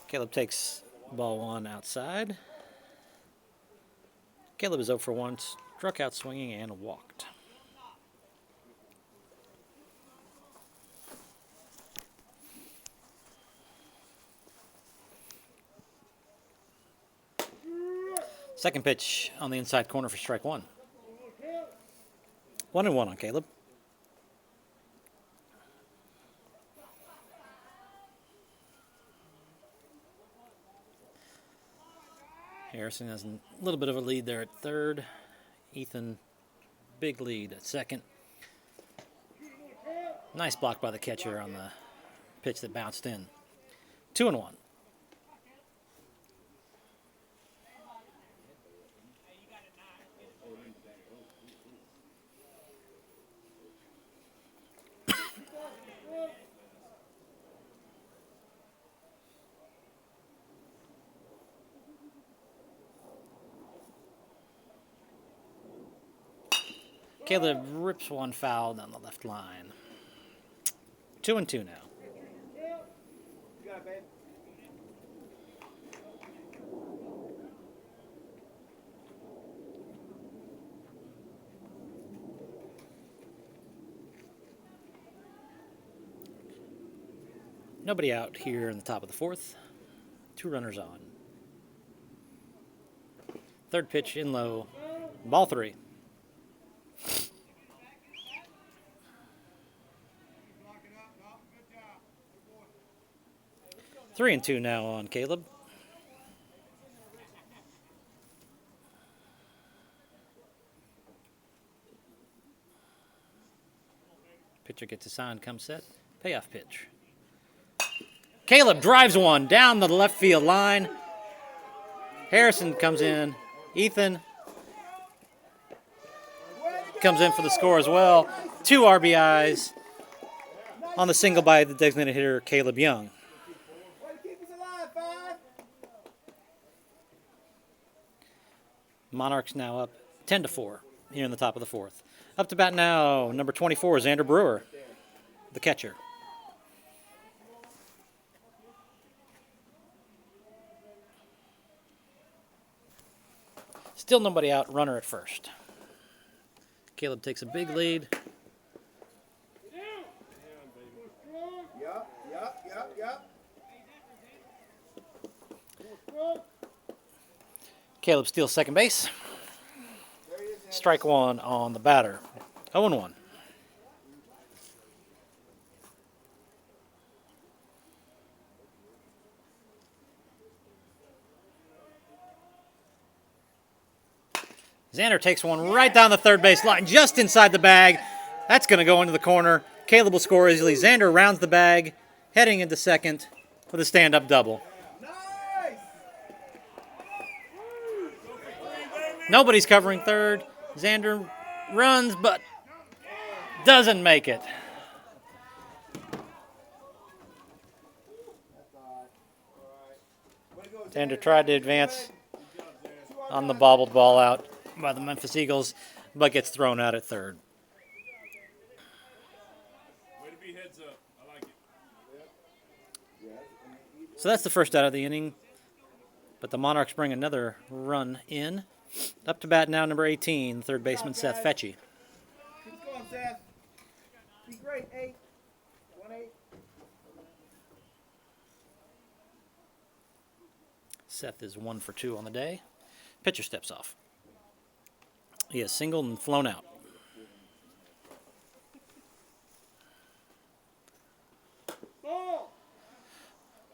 Caleb takes ball 1 outside. Caleb is 0 for 1, struck out swinging and walked. Second pitch on the inside corner for strike 1. 1-1 on Caleb. Harrison has a little bit of a lead there at third. Ethan, big lead at second. Nice block by the catcher on the pitch that bounced in. 2-1. Caleb rips one foul down the left line. 2-2 now. You got it, babe. Nobody out here in the top of the 4th. 2 runners on. Third pitch in low. Ball 3. 3-2 now on Caleb. Pitcher gets assigned, comes set. Payoff pitch. Caleb drives one down the left field line. Harrison comes in. Ethan comes in for the score as well. 2 RBIs on the single by the designated hitter Caleb Young. Way to keep us alive, 5. Monarchs now up 10-4 here in the top of the 4th. Up to bat now, number 24, Xander Brewer, the catcher. Still nobody out, runner at first. Caleb takes a big lead. Yup. Caleb steals second base. Strike 1 on the batter. 0-1. Xander takes one right down the third base line, just inside the bag. That's going to go into the corner. Caleb will score easily. Xander rounds the bag, heading into second with a stand-up double. Nice! Nobody's covering third. Xander runs, but doesn't make it. Xander tried to advance on the bobbled ball out by the Memphis Eagles, but gets thrown out at third. Way to be heads up. I like it. So that's the first out of the inning, but the Monarchs bring another run in. Up to bat now, number 18, third baseman Seth Fetchy. Keep going, Seth. Be great, 8. 1-8. Seth is 1 for 2 on the day. Pitcher steps off. He has singled and flown out.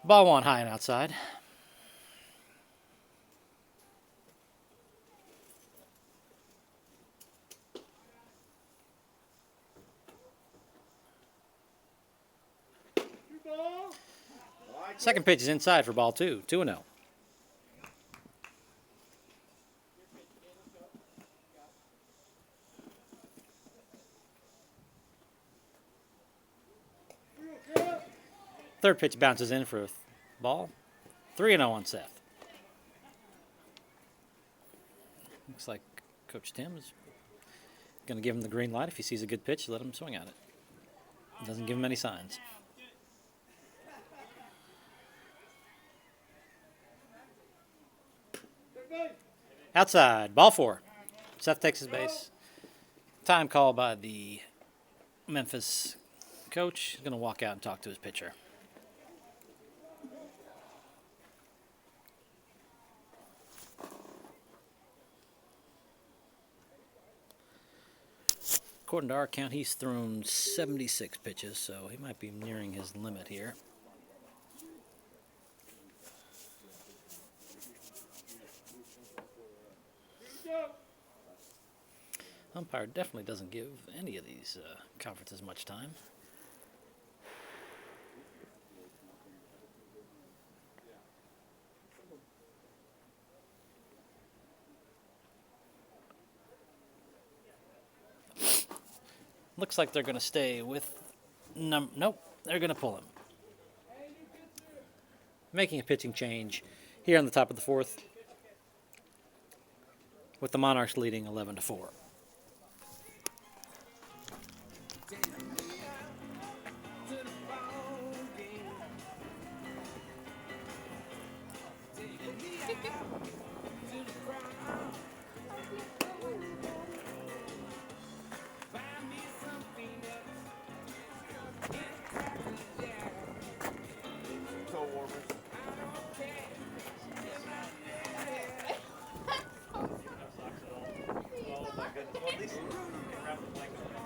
Ball 1 high and outside. Second pitch is inside for ball 2. 2-0. Third pitch bounces in for a ball. 3-0 on Seth. Looks like Coach Tim is going to give him the green light. If he sees a good pitch, let him swing at it. Doesn't give him any signs. Outside, ball 4. Seth takes his base. Time call by the Memphis coach. He's going to walk out and talk to his pitcher. According to our count, he's thrown 76 pitches, so he might be nearing his limit here. Umpire definitely doesn't give any of these conferences much time. Looks like they're going to stay with nope, they're going to pull him. Making a pitching change here on the top of the 4th, with the Monarchs leading 11-4.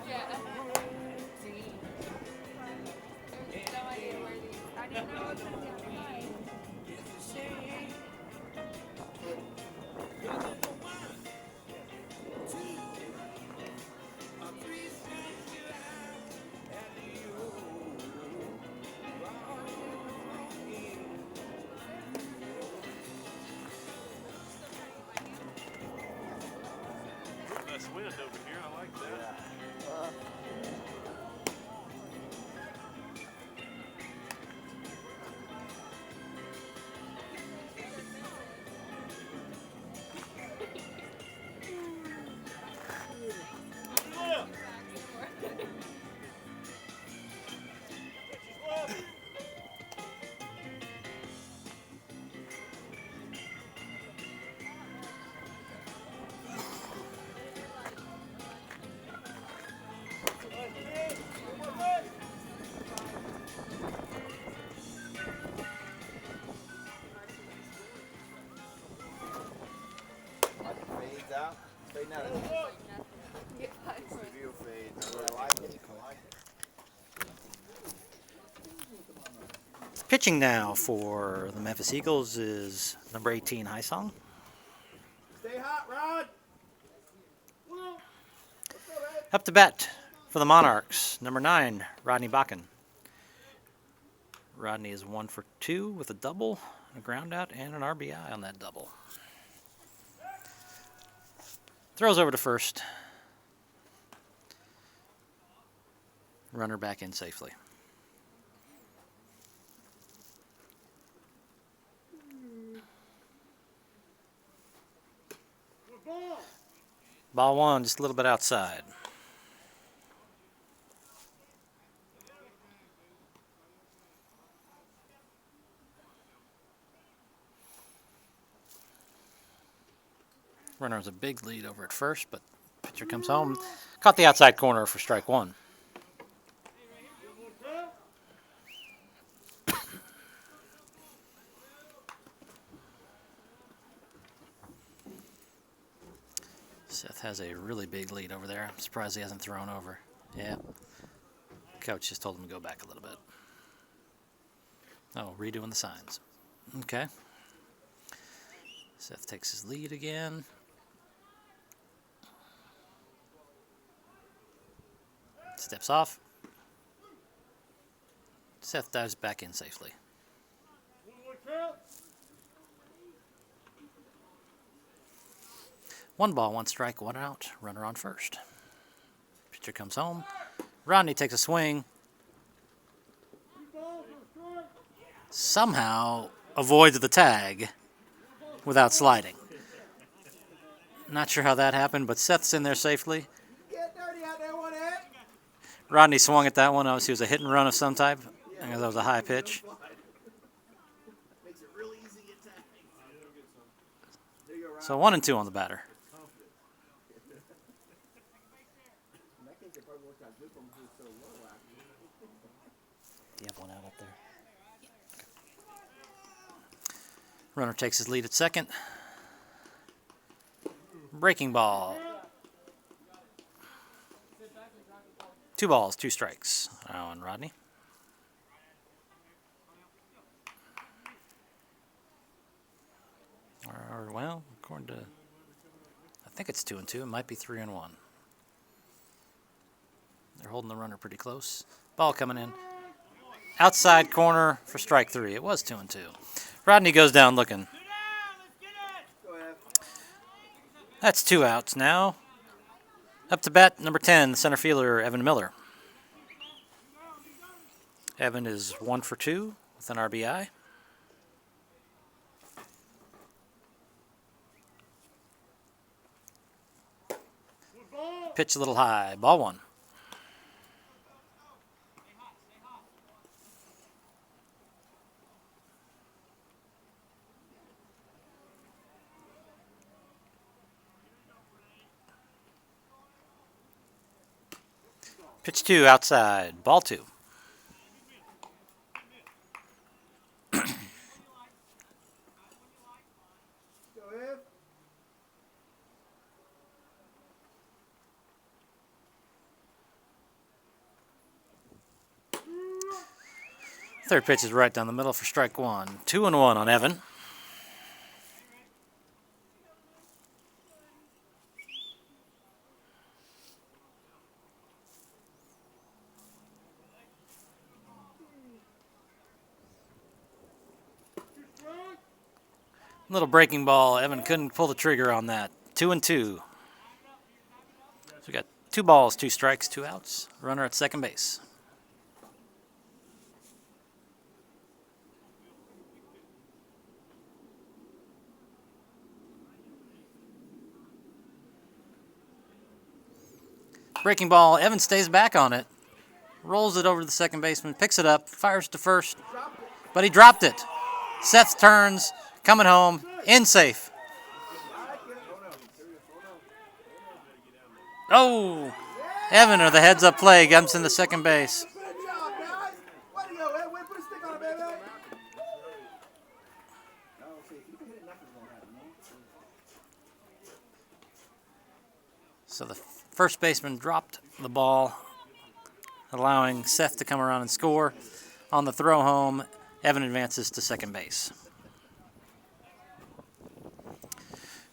Yeah. There's no idea where these. I didn't know it was gonna be outside. Nice wind over here. I like that. Fades out. Fading out. Reveal fades. I like it. I like it. Pitching now for the Memphis Eagles is number 18, Hysong. Stay hot, Rod. Up to bat for the Monarchs, number 9, Rodney Bakken. Rodney is 1 for 2 with a double, a ground out, and an RBI on that double. Throws over to first. Runner back in safely. Ball 1, just a little bit outside. Runner has a big lead over at first, but pitcher comes home. Caught the outside corner for strike 1. Seth has a really big lead over there. I'm surprised he hasn't thrown over. Yeah. Coach just told him to go back a little bit. Oh, redoing the signs. Okay. Seth takes his lead again. Steps off. Seth dives back in safely. One ball, one strike, one out. Runner on first. Pitcher comes home. Rodney takes a swing. Somehow avoids the tag without sliding. Not sure how that happened, but Seth's in there safely. Get dirty out there, one head. Rodney swung at that one. Obviously, it was a hit and run of some type. I guess that was a high pitch. Makes it real easy to attack. There you go, Ryan. So 1-2 on the batter. In that case, it probably worked out good for him because it's so low, actually. Do you have one out up there? Runner takes his lead at second. Breaking ball. 2 balls, 2 strikes on Rodney. Or, well, according to, I think it's 2-2. It might be 3-1. They're holding the runner pretty close. Ball coming in. Outside corner for strike 3. It was 2-2. Rodney goes down looking. Go ahead. That's 2 outs now. Up to bat, number 10, the center fielder, Evan Miller. Evan is 1 for 2 with an RBI. Pitch a little high. Ball 1. Pitch 2 outside. Ball 2. Go ahead. Third pitch is right down the middle for strike 1. 2-1 on Evan. Little breaking ball. Evan couldn't pull the trigger on that. 2-2. So we got 2 balls, 2 strikes, 2 outs. Runner at second base. Breaking ball. Evan stays back on it. Rolls it over to the second baseman. Picks it up. Fires to first. But he dropped it. Seth turns. Coming home. In safe. Oh! Evan or the heads up play. Gets into second base. Good job, guys. Way to go, Ed. Way to put a stick on it, baby. No, see, if you can hit it, nothing's going to happen, man. So the first baseman dropped the ball, allowing Seth to come around and score. On the throw home, Evan advances to second base.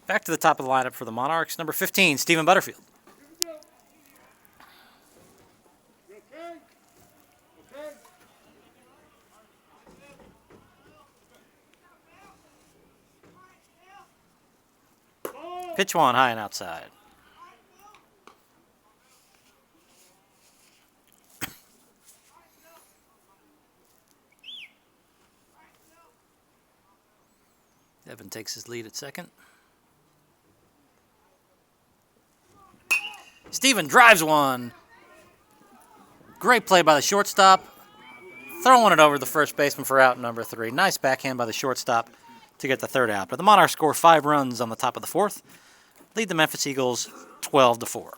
Back to the top of the lineup for the Monarchs. Number 15, Stephen Butterfield. Pitch 1, high and outside. Evan takes his lead at second. Steven drives one. Great play by the shortstop. Throwing it over the first baseman for out number 3. Nice backhand by the shortstop to get the third out. But the Monarchs score 5 runs on the top of the 4th. Lead the Memphis Eagles 12-4.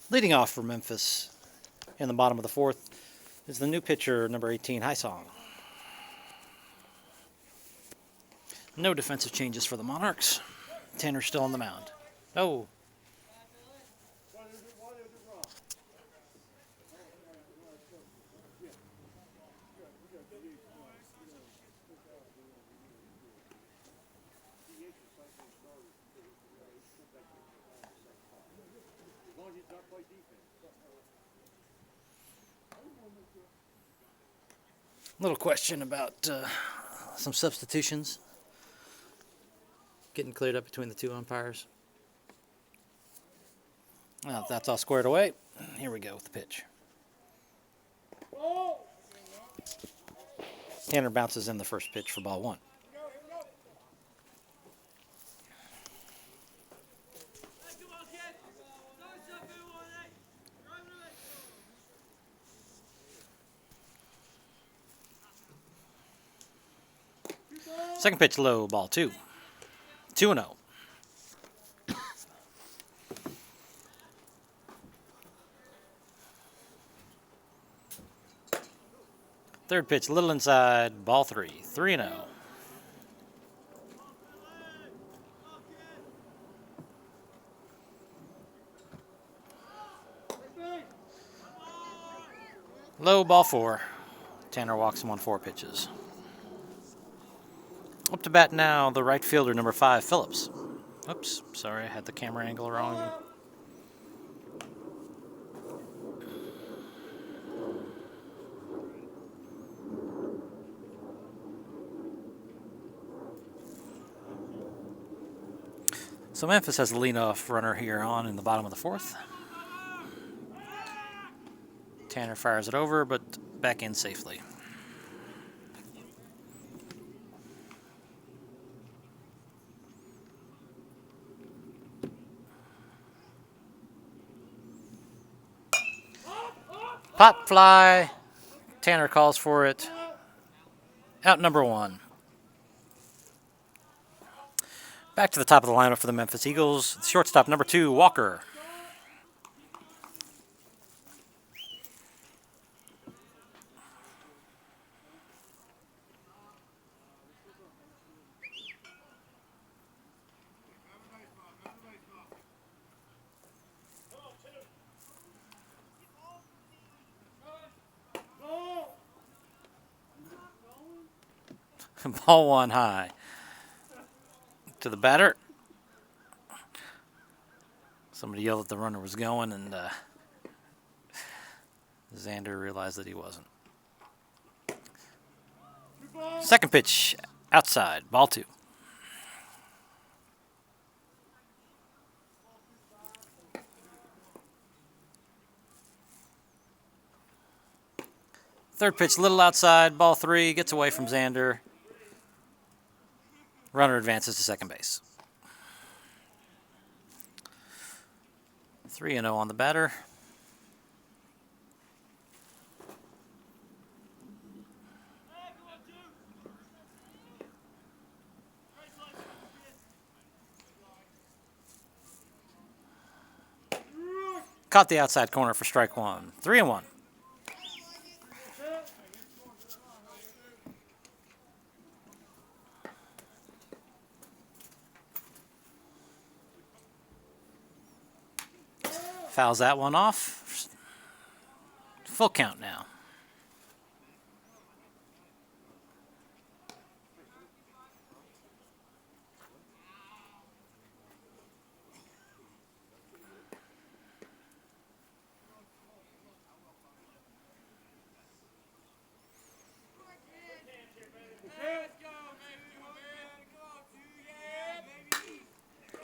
Leading off for Memphis in the bottom of the fourth is the new pitcher, number 18, High Song. No defensive changes for the Monarchs. Tanner still on the mound. Oh. Little question about some substitutions getting cleared up between the two umpires. Well, that's all squared away. Here we go with the pitch. Tanner bounces in the first pitch for ball one. Second pitch low, ball two. 2-0. Third pitch, little inside, ball three. 3-0. Low, ball four. Tanner walks him on 4 pitches. Up to bat now, the right fielder, number 5, Phillips. Oops, sorry, I had the camera angle wrong. So Memphis has the leadoff runner here on in the bottom of the fourth. Tanner fires it over, but back in safely. Pop fly. Tanner calls for it. Out number 1. Back to the top of the lineup for the Memphis Eagles. Shortstop number 2, Walker. Ball 1 high. To the batter. Somebody yelled that the runner was going, and Xander realized that he wasn't. Second pitch, outside, ball 2. Third pitch, little outside, ball 3, gets away from Xander. Runner advances to second base. 3-0 on the batter. Caught the outside corner for strike 1. 3-1. Fouls that one off. Full count now.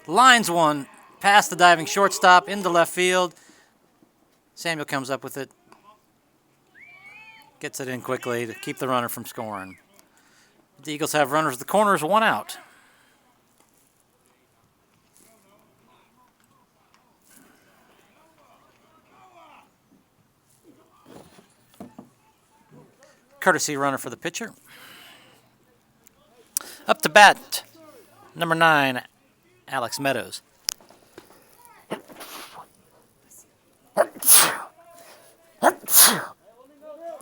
Lines one, past the diving shortstop, into left field. Samuel comes up with it. Gets it in quickly to keep the runner from scoring. The Eagles have runners at the corners, 1 out. Courtesy runner for the pitcher. Up to bat, number 9, Alex Meadows.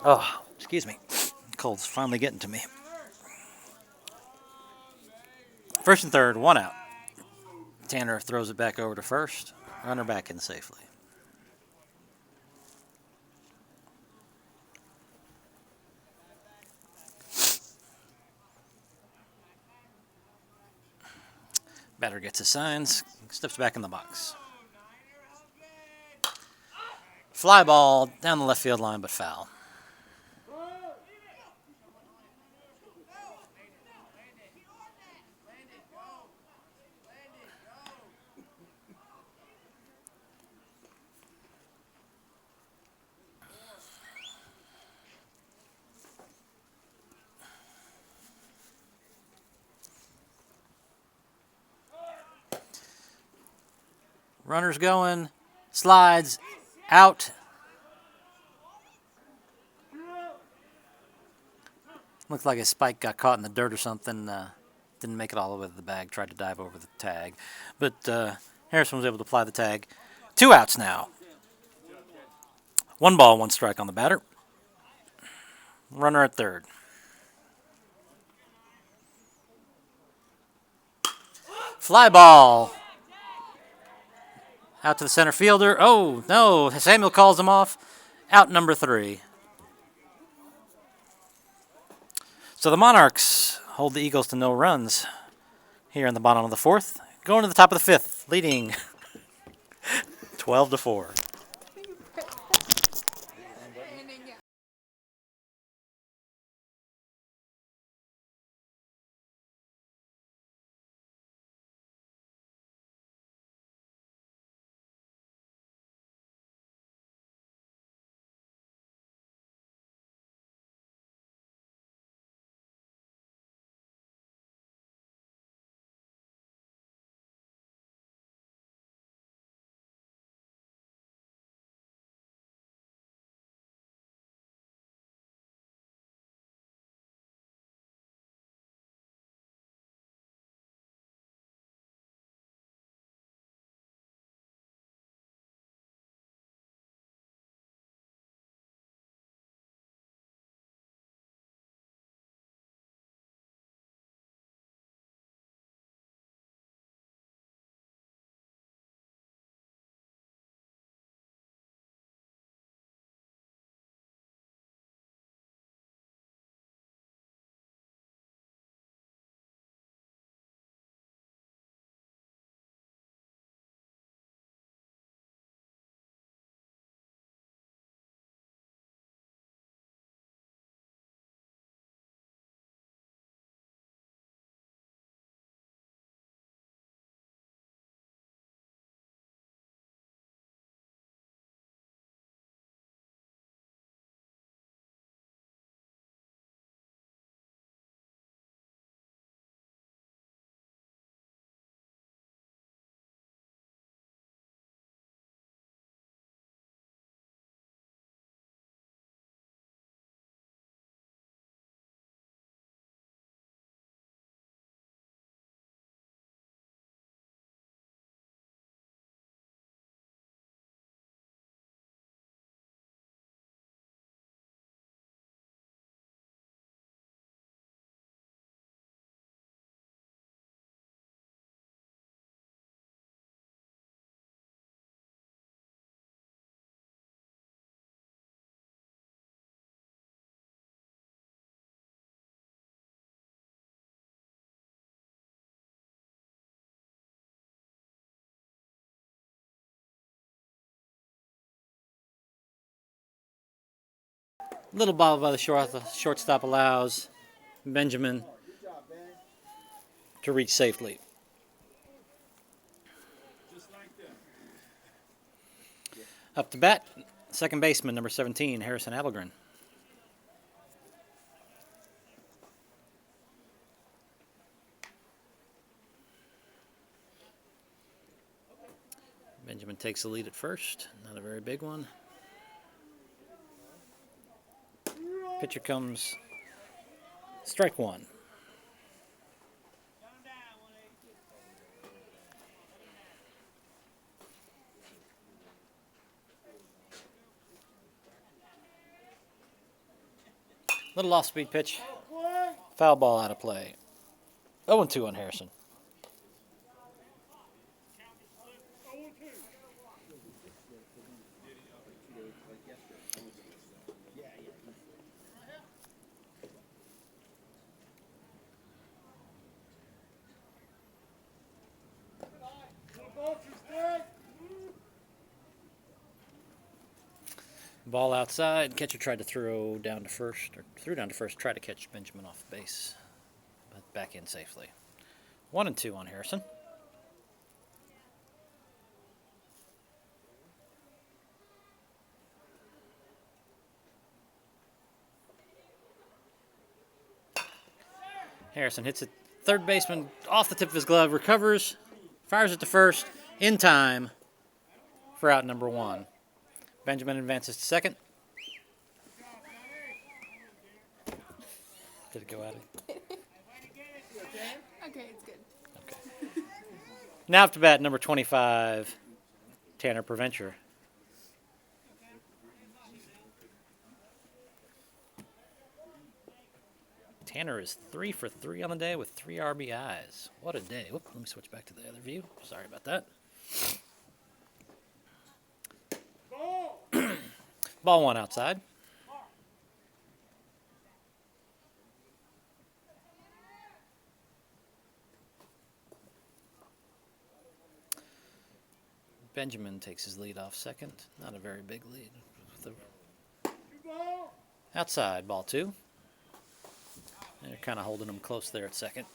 Oh, excuse me. Cold's finally getting to me. First and third, one out. Tanner throws it back over to first. Runner back in safely. Batter gets his signs, steps back in the box. Fly ball down the left field line, but foul. Runner's going, slides, out. Looks like his spike got caught in the dirt or something. Didn't make it all the way to the bag. Tried to dive over the tag. But Harrison was able to apply the tag. 2 outs now. 1 ball, 1 strike on the batter. Runner at third. Fly ball. Out to the center fielder. Oh, no. Samuel calls him off. Out number 3. So the Monarchs hold the Eagles to no runs here in the bottom of the 4th. Going to the top of the 5th, leading 12-4. Little ball by the shortstop allows Benjamin to reach safely. Up to bat, second baseman, number 17, Harrison Adelgren. Benjamin takes the lead at first. Not a very big one. Pitcher comes, strike 1. Little off-speed pitch. Foul ball out of play. 0-2 on Harrison. Ball outside. Catcher tried to throw down to first, or threw down to first, tried to catch Benjamin off base, but back in safely. 1-2 on Harrison. Harrison hits it. Third baseman off the tip of his glove, recovers, fires it to first, in time for out number 1. Benjamin advances to second. Did it go out? Okay, it's good. Okay. Now up to bat, number 25, Tanner Preventure. Tanner is 3 for 3 on the day with 3 RBIs. What a day. Whoop, let me switch back to the other view. Sorry about that. Ball 1 outside. Benjamin takes his lead off second. Not a very big lead. Outside, ball 2. They're kind of holding him close there at second.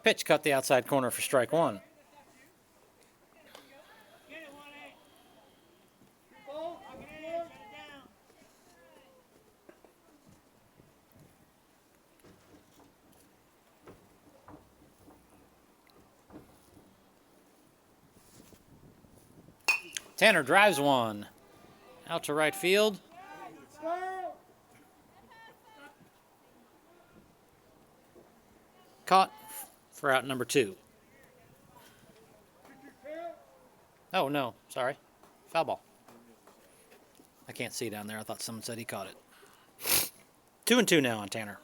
Pitch cut the outside corner for strike 1. Tanner drives 1 out to right field. Caught for out number 2. Oh, no, sorry. Foul ball. I can't see down there. I thought someone said he caught it. 2-2 now on Tanner.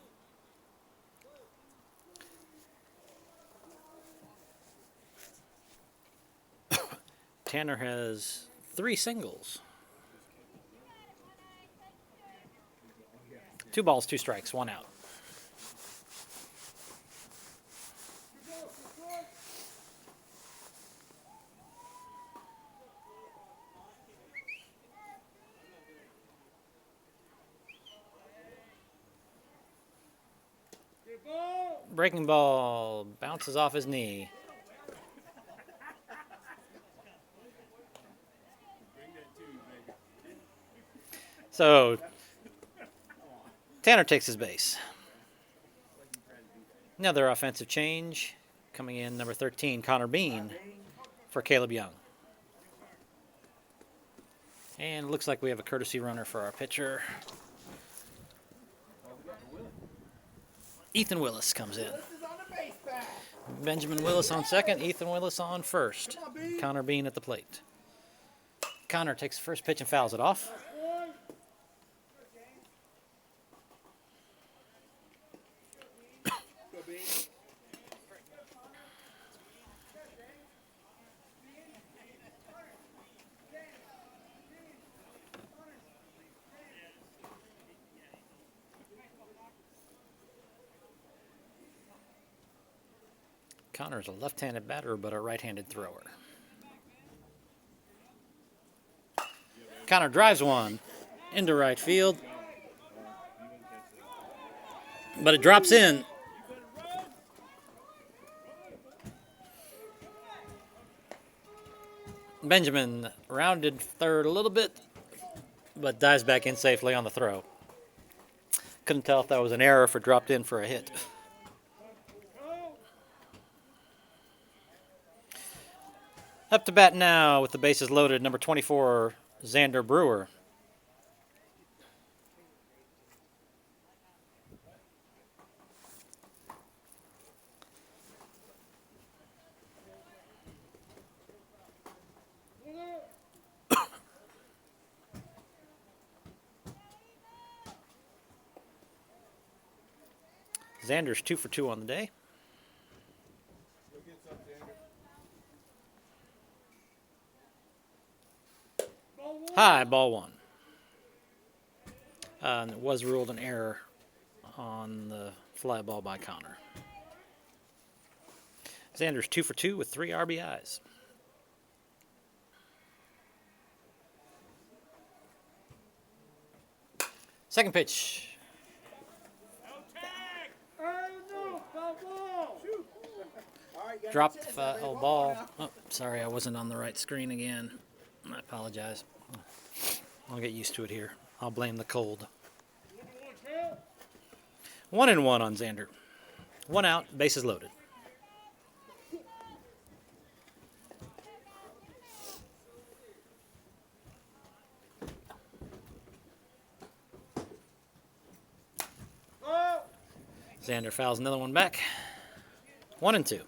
Tanner has 3 singles. 2 balls, 2 strikes, 1 out. Breaking ball bounces off his knee. So Tanner takes his base. Another offensive change coming in, number 13, Connor Bean for Caleb Young. And it looks like we have a courtesy runner for our pitcher. Ethan Willis comes in. Benjamin Willis on second, Ethan Willis on first. Connor Bean at the plate. Connor takes the first pitch and fouls it off. Connor's a left-handed batter, but a right-handed thrower. Connor drives 1 into right field, but it drops in. Benjamin rounded third a little bit, but dives back in safely on the throw. Couldn't tell if that was an error for dropped in for a hit. Up to bat now with the bases loaded, number 24, Xander Brewer. Xander's 2 for 2 on the day. Go get some, Xander. High, ball 1. And it was ruled an error on the fly ball by Connor. Xander's 2 for 2 with 3 RBIs. Second pitch. Dropped the ball. Oh, sorry, I wasn't on the right screen again. I apologize. I'll get used to it here. I'll blame the cold. 1-1 on Xander. 1 out, bases loaded. Xander fouls another one back. 1-2.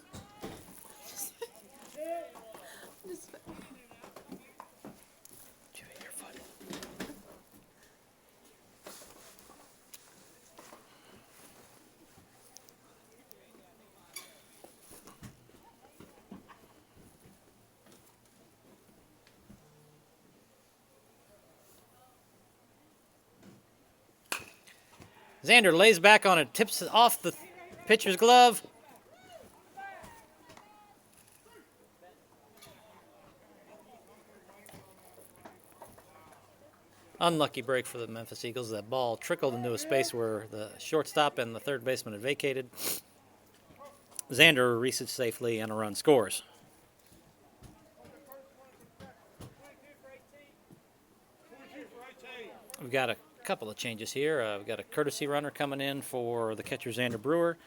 Xander lays back on it, tips it off the pitcher's glove. Unlucky break for the Memphis Eagles. That ball trickled into a space where the shortstop and the third baseman had vacated. Xander resets safely and a run scores. We've got a couple of changes here. We've got a courtesy runner coming in for the catcher Xander Brewer,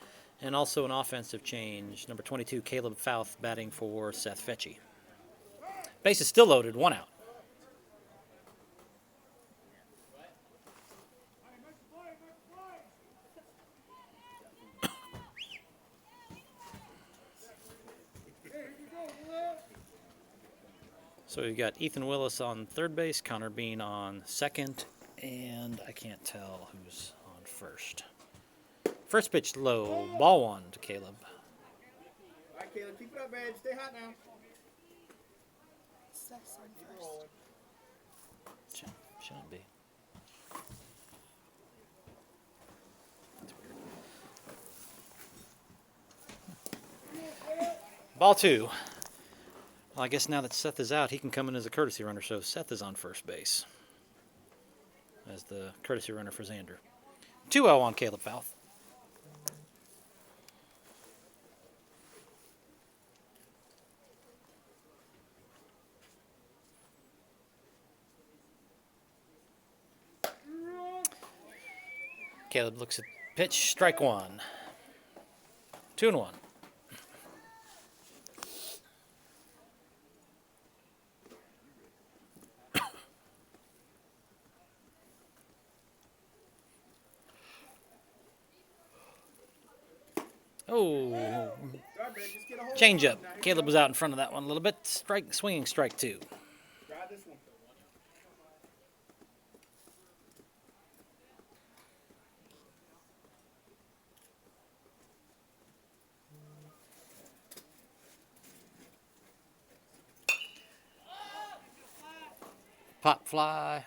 and also an offensive change. Number 22, Caleb Fouth, batting for Seth Fetchy. Base is still loaded, 1 out. So we've got Ethan Willis on third base, Connor Bean on second, and I can't tell who's on first. First pitch low, ball 1 to Caleb. All right, Caleb, keep it up, man. Stay hot now. Shouldn't be. That's weird. Ball 2. Well, I guess now that Seth is out, he can come in as a courtesy runner, so Seth is on first base as the courtesy runner for Xander. 2-0 on Caleb Fouth. Caleb looks at pitch, strike 1. 2-1. Oh, change up. Caleb was out in front of that one a little bit. Swinging strike 2. Drive this one. Pop fly.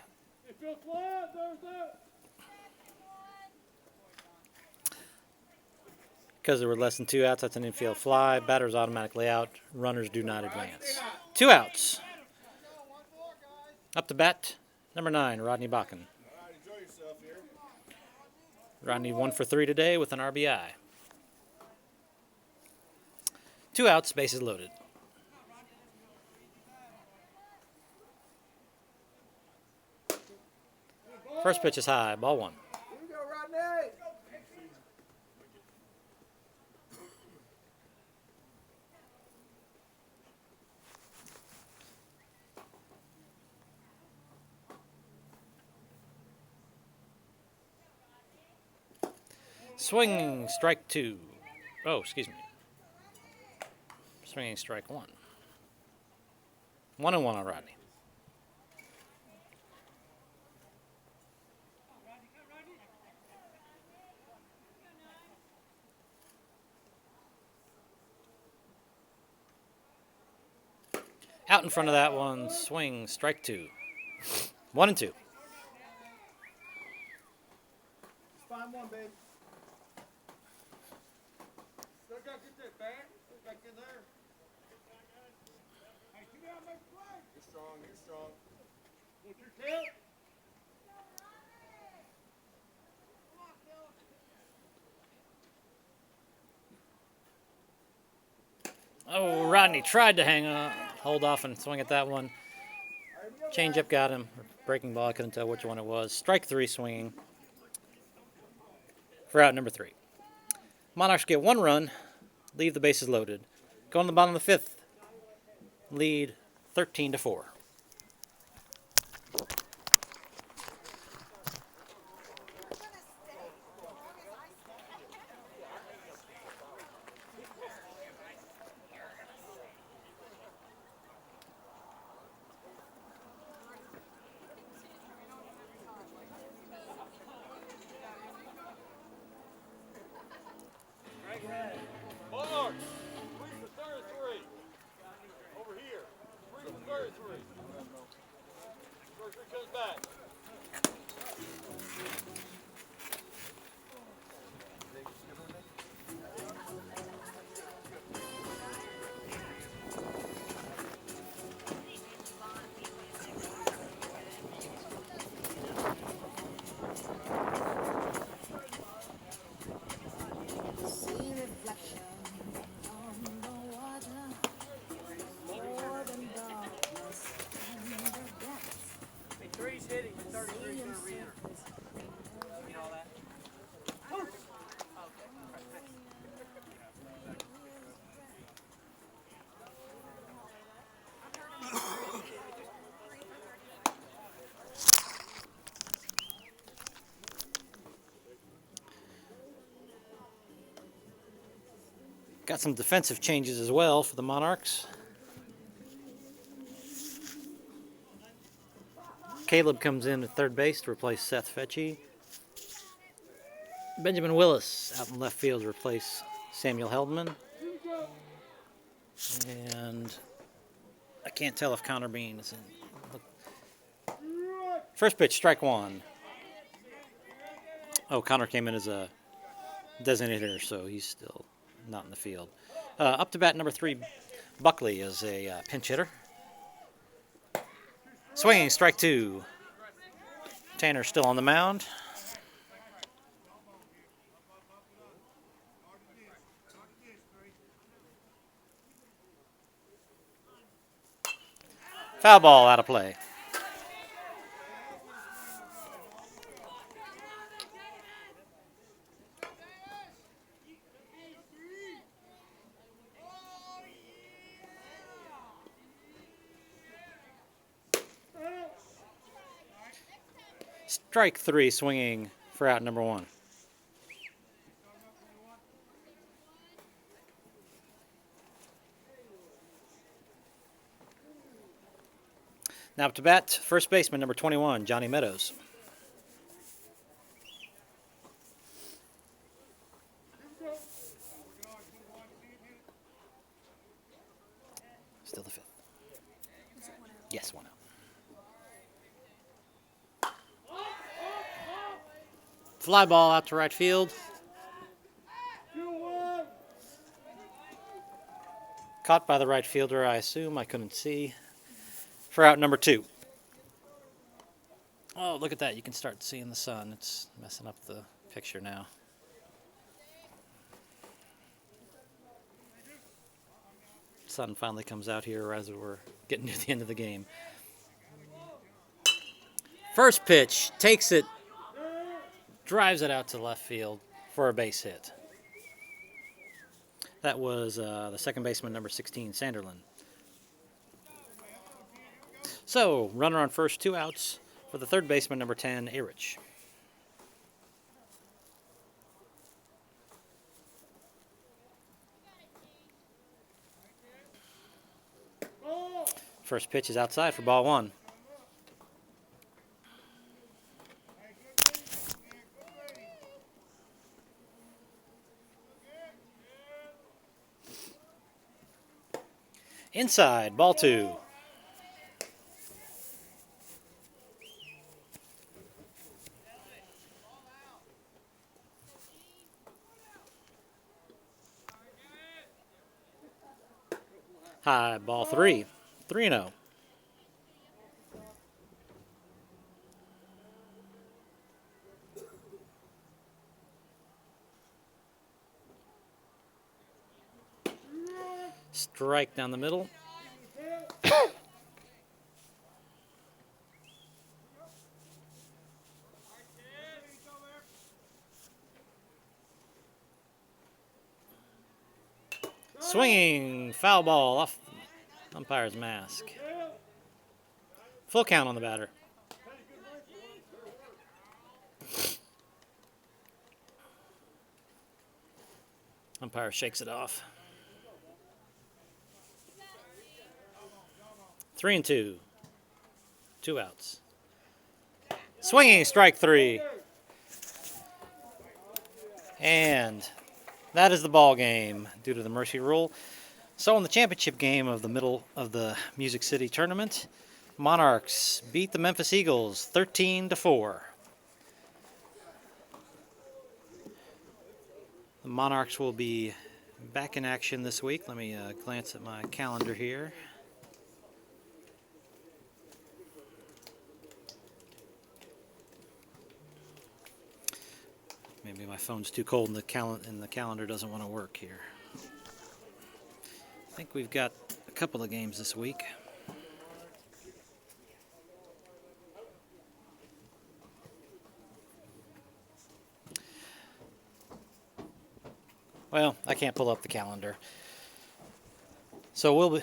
Because there were less than 2 outs, that's an infield fly. Batter's automatically out. Runners do not advance. 2 outs. Up to bat, number 9, Rodney Bakken. All right, enjoy yourself here. Rodney 1 for 3 today with an RBI. 2 outs, bases loaded. First pitch is high, ball 1. Here we go, Rodney. Swing, strike 2. Oh, excuse me. Swinging strike 1. 1-1 on Rodney. Out in front of that one, swing, strike 2. 1-2. Find one, babe. Still got to get that back. Back in there. Hey, get out, make play. You're strong. You're strong. What's your tail? Oh, Rodney tried to hold off and swing at that one. Changeup got him. Breaking ball, I couldn't tell which one it was. Strike 3 swinging for out number 3. Monarchs get 1 run, leave the bases loaded. Going to the bottom of the 5th. Lead 13-4. Monarchs, 3 for 33. Over here, 3 for 33. 33 comes back. Hitting, 33 is going to re-enter. You know all that? Got some defensive changes as well for the Monarchs. Caleb comes in at third base to replace Seth Fetchie. Benjamin Willis out in left field to replace Samuel Heldman. And I can't tell if Connor Bean is in. First pitch, strike 1. Oh, Connor came in as a designated hitter, so he's still not in the field. Up to bat number 3, Buckley is a pinch hitter. Swinging, strike 2. Tanner still on the mound. Foul ball out of play. Strike 3 swinging for out number 1. Now up to bat, first baseman number 21, Johnny Meadows. Still the 5th. Yes, 1 out. Fly ball out to right field. Caught by the right fielder, I assume. I couldn't see. For out number 2. Oh, look at that. You can start seeing the sun. It's messing up the picture now. Sun finally comes out here as we're getting near the end of the game. First pitch, takes it, drives it out to left field for a base hit. That was the second baseman, number 16, Sanderlin. So, runner on first, 2 outs for the third baseman, number 10, Erich. First pitch is outside for ball 1. Inside, ball 2. High ball 3. 3-0. Strike down the middle. Swinging foul ball off the umpire's mask. Full count on the batter. Umpire shakes it off. 3-2. 2 outs. Swinging strike 3. And that is the ball game due to the mercy rule. So in the championship game of the middle of the Music City tournament, Monarchs beat the Memphis Eagles 13-4. The Monarchs will be back in action this week. Let me glance at my calendar here. Maybe my phone's too cold and the calendar doesn't want to work here. I think we've got a couple of games this week. Well, I can't pull up the calendar. So we'll be...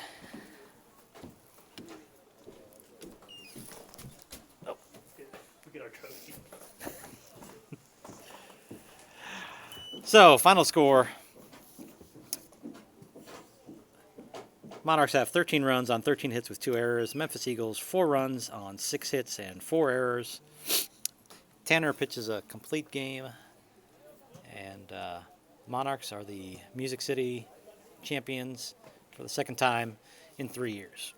We get our trophy. So, final score. Monarchs have 13 runs on 13 hits with 2 errors. Memphis Eagles 4 runs on 6 hits and 4 errors. Tanner pitches a complete game. And Monarchs are the Music City champions for the second time in 3 years.